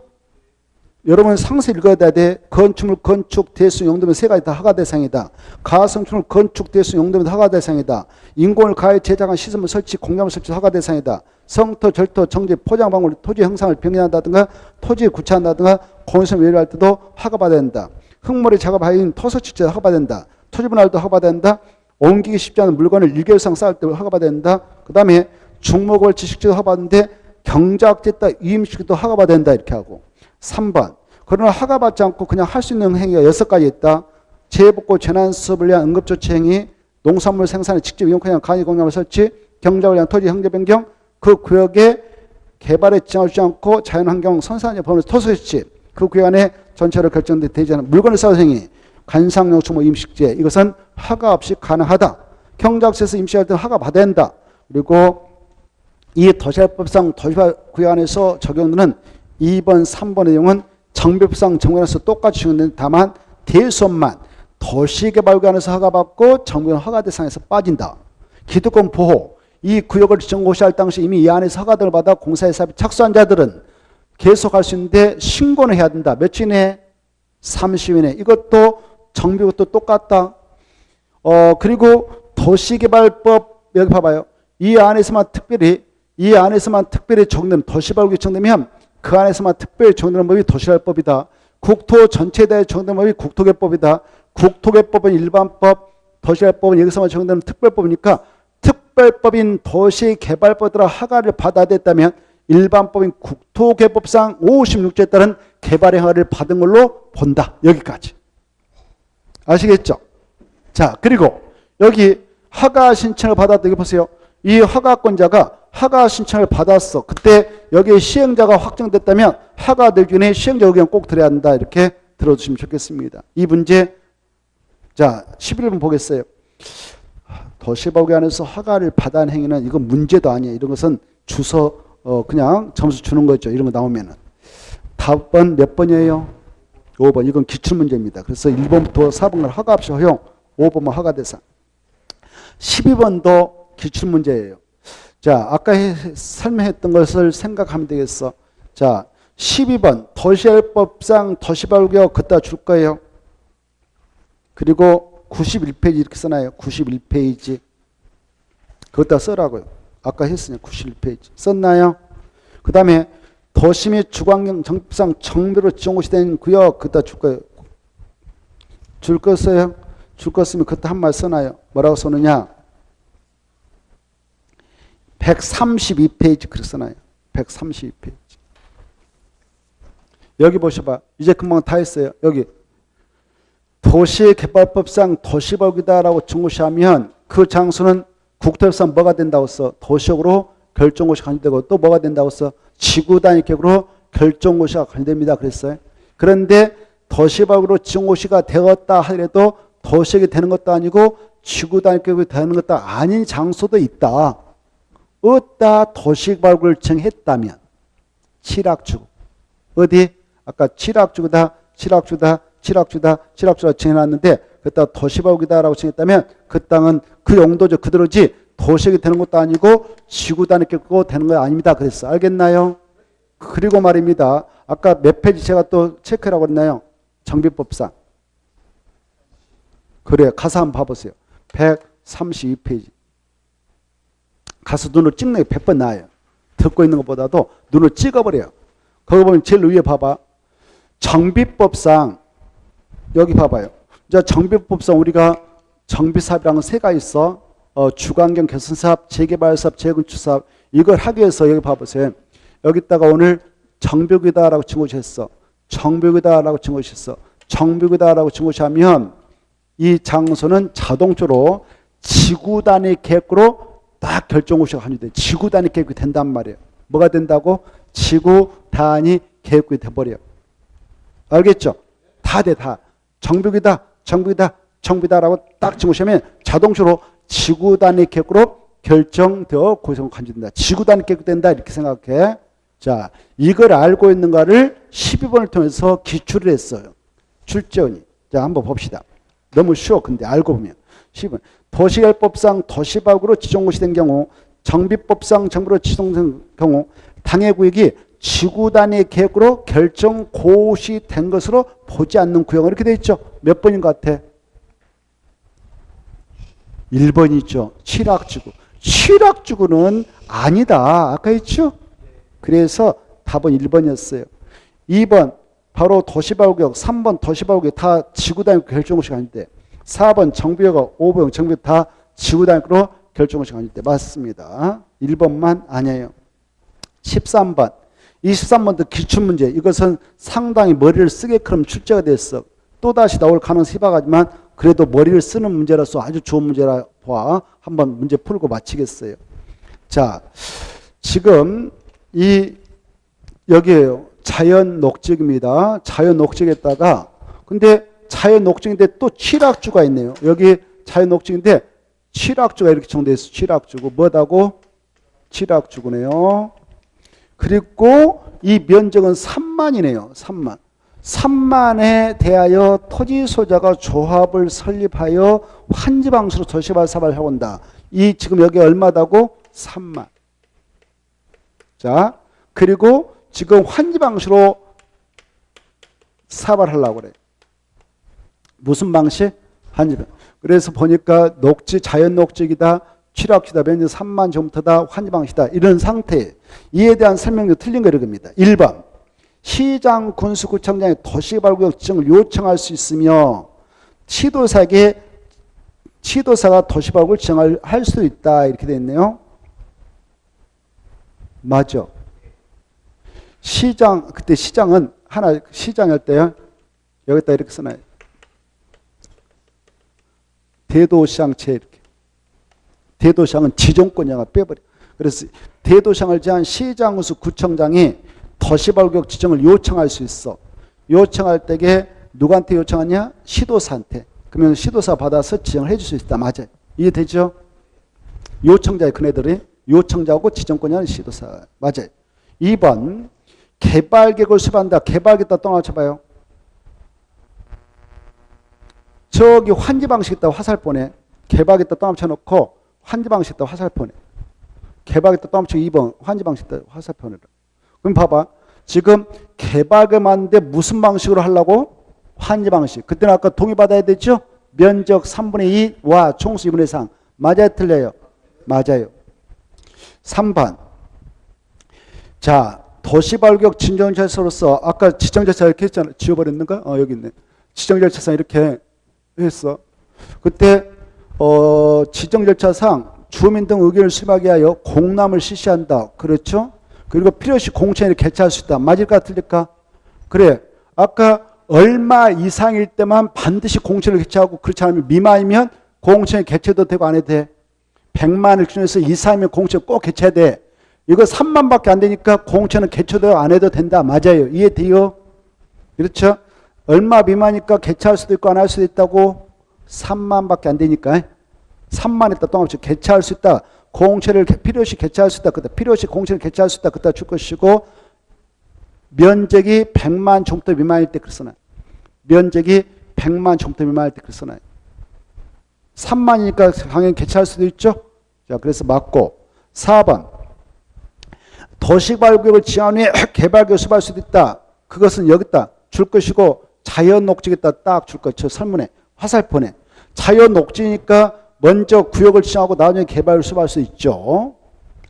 여러분 상세 읽어야 돼. 건축물 건축 대수 용도면 세 가지 다 허가 대상이다. 가성축물 건축 대수 용도면 허가 대상이다. 인공을 가해 제작한 시설물 설치 공작물 설치 허가 대상이다. 성토 절토 정지 포장방울 토지 형상을 병행한다든가 토지 구차한다든가 공유성 외래할 때도 허가받아야 된다. 흙머리 작업하인 토서 취재 허가받아야 된다. 토지 분할 도 허가받아야 된다. 옮기기 쉽지 않은 물건을 1개월 이상 쌓을 때 허가받아야 된다. 그 다음에 중목을 지식적으로 허가받는데 경작됐다 위임시키도 허가받아야 된다 이렇게 하고 3번 그러나 허가받지 않고 그냥 할 수 있는 행위가 6가지 있다. 재해복구 재난수습을 위한 응급조치 행위 농산물 생산에 직접 이용하는 간이 공작물 설치 경작을 위한 토지 형제 변경 그 구역에 개발에 지장을 주지 않고 자연환경 선산의 범위에서 토수설치 그 구역 안에 전체로 결정되지 않은 물건을 쌓은 행위 관상용 추모 임식제 이것은 허가 없이 가능하다. 경작시에서 임시할 때는 허가 받아야 된다. 그리고 이 도시개발법상 도시구역 안에서 적용되는 2번, 3번의 내용은 정비법상 정부에서 똑같이 적용되는데 다만 대수업만 도시개발구역 안에서 허가받고 정부는 허가 대상에서 빠진다. 기득권 보호 이 구역을 지정고시할 당시 이미 이 안에서 허가 등을 받아 공사에 사업에 착수한 자들은 계속할 수 있는데 신고는 해야 된다. 며칠 내에? 30일 내에. 이것도 정비법도 똑같다. 그리고 도시개발법 여기 봐봐요. 이 안에서만 특별히 적용되면 도시발구역이 적용되면 그 안에서만 특별히 적용되는 법이 도시개발법이다. 국토 전체에 대해 적용되는 법이 국토개법이다. 국토개법은 일반법, 도시개발법은 여기서만 적용되는 특별법이니까 특별법인 도시개발법으로 허가를 받아야 됐다면 일반법인 국토개법상 56조에 따른 개발의 허가를 받은 걸로 본다. 여기까지. 아시겠죠? 자, 그리고 여기 허가 신청을 받았다. 여기 보세요. 이 허가권자가 허가 신청을 받았어. 그때 여기에 시행자가 확정됐다면 허가 되기 전에 시행자 의견 꼭 들어야 한다. 이렇게 들어주시면 좋겠습니다. 이 문제 자, 11번 보겠어요. 도시보기 안에서 허가를 받아낸 행위는 이건 문제도 아니에요. 이런 것은 주서 그냥 점수 주는 거죠. 이런 거 나오면은. 답은 몇 번이에요? 5번. 이건 기출문제입니다. 그래서 1번부터 4번을 허가 없이 허용, 5번은 허가 대상. 12번도 기출문제예요. 자, 아까 설명했던 것을 생각하면 되겠어. 자, 12번 도시개발법상 도시발구역 그따 줄 거예요. 그리고 91페이지 이렇게 써놔요. 91페이지. 그것다 써라고요. 아까 했으니까 91페이지. 썼나요? 그 다음에 도시 및 주관경 정법상 정비로 지정고시 된 구역 그것다 줄 거예요. 줄 거 써요? 줄 거 쓰면 그때 한 말 써놔요. 뭐라고 써느냐? 132페이지 그렇게 써놔요. 132페이지. 여기 보셔봐. 이제 금방 다 했어요. 여기 도시개발법상 도시법이다라고 중고시하면 그 장소는 국토협상 뭐가 된다고 써? 도시역으로 결정고시 관리되고 또 뭐가 된다고 써? 지구단위계획으로 결정고시가 관리됩니다. 그랬어요. 그런데 도시법으로 지정고시가 되었다 하더라도 도시역이 되는 것도 아니고 지구단위계획이 되는 것도 아닌 장소도 있다. 어디다 도시개발구를 정했다면 칠학주고 어디? 아까 칠학주다 정해놨는데 그따 도시법이다라고 정했다면 그 땅은 그 용도죠. 그대로지 도시역이 되는 것도 아니고 지구단위 계획으로 되는 거 아닙니다. 그랬어. 알겠나요? 그리고 말입니다. 아까 몇 페이지 제가 또 체크라고 했나요? 정비법상. 그래. 가서 한번 봐보세요. 132페이지. 가서 눈을 찍는 게 100번 나아요. 듣고 있는 것보다도 눈을 찍어버려요. 거기 보면 제일 위에 봐봐. 정비법상 여기 봐봐요. 이제 정비법상 우리가 정비사업이라는 세 가지 있어. 주관경 개선사업, 재개발사업, 재건축사업. 이걸 하기 위해서 여기 봐보세요. 여기다가 오늘 정비구이다라고 증거시했어. 정비구이다라고 증거시했어. 정비구이다라고 증거시하면 이 장소는 자동적으로 지구단위 계획으로 딱 결정고시가 관리돼. 지구단위 계획이 된단 말이에요. 뭐가 된다고? 지구단위 계획이 돼버려. 알겠죠? 다 돼, 다. 정비다라고 딱 증거시하면 자동적으로 지구단위 계획으로 결정되어 고시가 관리된다. 지구단위 계획이 된다. 이렇게 생각해. 자, 이걸 알고 있는가를 12번을 통해서 기출을 했어요. 출제원이. 자, 한번 봅시다. 너무 쉬워. 근데 알고 보면. 10번. 도시개발법상 도시박으로 지정고시 된 경우, 정비법상 정부로 지정된 경우, 당해구역이 지구단위 계획으로 결정 고시된 것으로 보지 않는 구역은 이렇게 되어 있죠. 몇 번인 것 같아? 1번이죠. 칠학주구. 칠학주구는 아니다. 아까 했죠? 그래서 답은 1번이었어요. 2번 바로 도시발구역, 3번 도시발구역 다 지구단위 결정고시가 아닌데 4번 정비역, 5번 정비역 다 지구단위로 결정고시가 아닌데 맞습니다. 1번만 아니에요. 13번 23번도 기출문제. 이것은 상당히 머리를 쓰게끔 출제가 됐어. 또다시 나올 가능성이 희박하지만 그래도 머리를 쓰는 문제라서 아주 좋은 문제라 봐. 한번 문제 풀고 마치겠어요. 자, 지금 여기에요. 자연 녹지입니다. 자연 녹지에다가 근데 자연 녹지인데 또 칠학주가 있네요. 여기 자연 녹지인데 칠학주가 이렇게 정되어 있어. 칠학주고 뭐다고? 칠학주구네요. 그리고 이 면적은 3만이네요. 3만. 3만에 대하여 토지 소유자가 조합을 설립하여 환지 방식으로 도시개발 사업을 해온다. 이 지금 여기 얼마다고? 3만. 자, 그리고 지금 환지 방식으로 사업을 하려고 그래. 무슨 방식? 환지 방식. 그래서 보니까 녹지, 자연 녹지이다. 칠학지다. 면적 3만 제곱미터다. 환지 방식이다. 이런 상태에 이에 대한 설명도 틀린 거 이겁니다. 1번. 시장, 군수구청장이 도시개발구역 지정을 요청할 수 있으며 시도사가 도시개발구역을 지정을 할 수도 있다. 이렇게 되어 있네요. 맞아. 시장, 그때 시장은 하나, 시장할 때요. 여기다 이렇게 써놔요. 대도시장체 이렇게. 대도시장은 지정권자가 빼버려. 그래서 대도시장을 제한 시장, 군수, 구청장이 도시개발구역 지정을 요청할 수 있어. 요청할 때에 누구한테 요청하냐? 시도사한테. 그러면 시도사 받아서 지정을 해줄 수 있다. 맞아요. 이해되죠? 요청자의 그네들이 요청자고 지정권이 아닌 시도사. 맞아요. 2번 개발계획을 수반한다. 개발계획 떠나쳐봐요. 저기 환지 방식 있다 화살표네. 개발계획 떠나쳐놓고 환지 방식 있다 화살표네. 개발계획 떠나쳐 2번 환지 방식 있다 화살표네. 그럼 봐봐. 지금 개발계획 맞는데 무슨 방식으로 하려고? 환지 방식. 그때는 아까 동의받아야 되죠? 면적 3분의 2와 총수 2분의 3. 맞아요? 틀려요? 맞아요. 3번. 자, 도시발격 진정절차로서 아까 지정절차 이렇게 했잖아. 지워버렸는가? 여기 있네. 지정절차상 이렇게 했어. 그때 지정절차상 주민 등 의견을 수렴하게 하여 공람을 실시한다. 그렇죠? 그리고 필요시 공채를 개최할 수 있다. 맞을까 틀릴까? 그래. 아까 얼마 이상일 때만 반드시 공채를 개최하고 그렇지 않으면 미만이면 공채 개최도 되고 안 해도 돼. 100만을 기준해서 이상이면 공채 꼭 개최해야 돼. 이거 3만밖에 안 되니까 공채는 개최도 안 해도 된다. 맞아요. 이해돼요? 그렇죠? 얼마 미만이니까 개최할 수도 있고 안 할 수도 있다고. 3만밖에 안 되니까 3만 있다 똥없이 개최할 수 있다. 공채를 필요시 개최할 수 있다. 그다 필요시 공채를 개최할 수 있다. 그다 줄 것이고 면적이 100만 정도 미만일 때 그랬어요. 면적이 100만 정도 미만일 때 그랬어요. 3만이니까 당연히 개최할 수도 있죠. 자, 그래서 맞고 4번 도시발구역을 지한 후에 개발구역 수반할 수도 있다. 그것은 여기다 줄 것이고 자연 녹지겠다 딱 줄 것이죠. 설문에 화살표네. 자연 녹지니까 먼저 구역을 지정하고 나중에 개발을 수반할 수 있죠.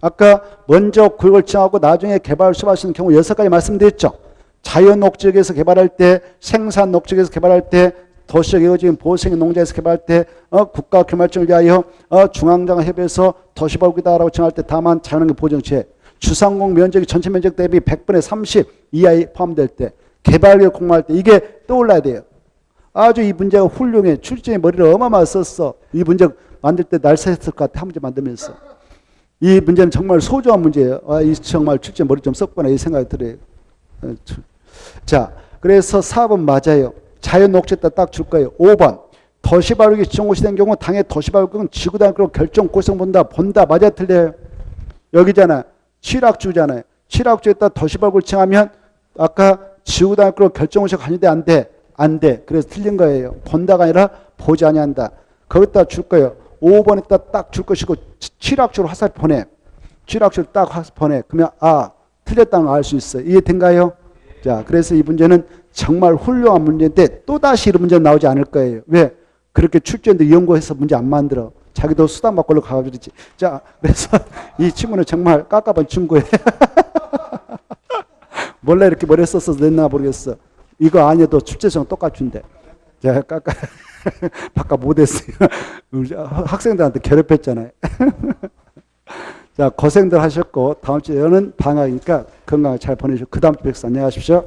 아까 먼저 구역을 지정하고 나중에 개발을 수반할 수 있는 경우 6가지 말씀드렸죠. 자연 녹지역에서 개발할 때, 생산 녹지역에서 개발할 때, 도시적 이어진 보호생인 농지에서 개발할 때, 국가 규모발전을 위하여 중앙장 협의해서 도시발구이다라고 정할 때 다만 자연환경 보정체, 주상공 면적이 전체 면적 대비 100분의 30 이하에 포함될 때, 개발구역 공모할 때 이게 떠올라야 돼요. 아주 이 문제가 훌륭해. 출제에 머리를 어마어마하게 썼어. 이 문제 만들 때 날쌔했을 것 같아. 한 문제 만들면서. 이 문제는 정말 소중한 문제예요. 이 정말 출제 머리 좀 썼구나 이 생각이 들어요. 자, 그래서 4번 맞아요. 자연 녹지에다 딱 줄 거예요. 5번 도시발육이 지정고시 된 경우 당해 도시발육은 지구단위로 결정 고성 본다. 맞아 틀려요? 여기잖아. 칠학주잖아요. 칠학주에다 도시발육을 지정하면 아까 지구단위로 결정고시가 관여돼 안 돼? 안 돼. 그래서 틀린 거예요. 본다가 아니라 보지 아니한다. 거기다 줄 거예요. 5번에다 딱 줄 것이고 7학주로 화살표 보내. 7학주로 딱 화살표 보내. 그러면 틀렸다는 걸 알 수 있어요. 이해된가요? 자, 그래서 이 문제는 정말 훌륭한 문제인데 또다시 이런 문제는 나오지 않을 거예요. 왜? 그렇게 출제인데 연구해서 문제 안 만들어. 자기도 수단 바꾸려 가버리지. 자, 그래서 이 친구는 정말 깝깝한 친구예요. 몰래 이렇게 머리에 써서 냈나 모르겠어. 이거 아니어도 출제성 똑같은데. 자, 바깥 못했어요. 학생들한테 괴롭혔잖아요. 자, 고생들 하셨고 다음 주에는 방학이니까 건강을 잘 보내시고 그 다음 주에 뵙겠습니다. 안녕하십시오.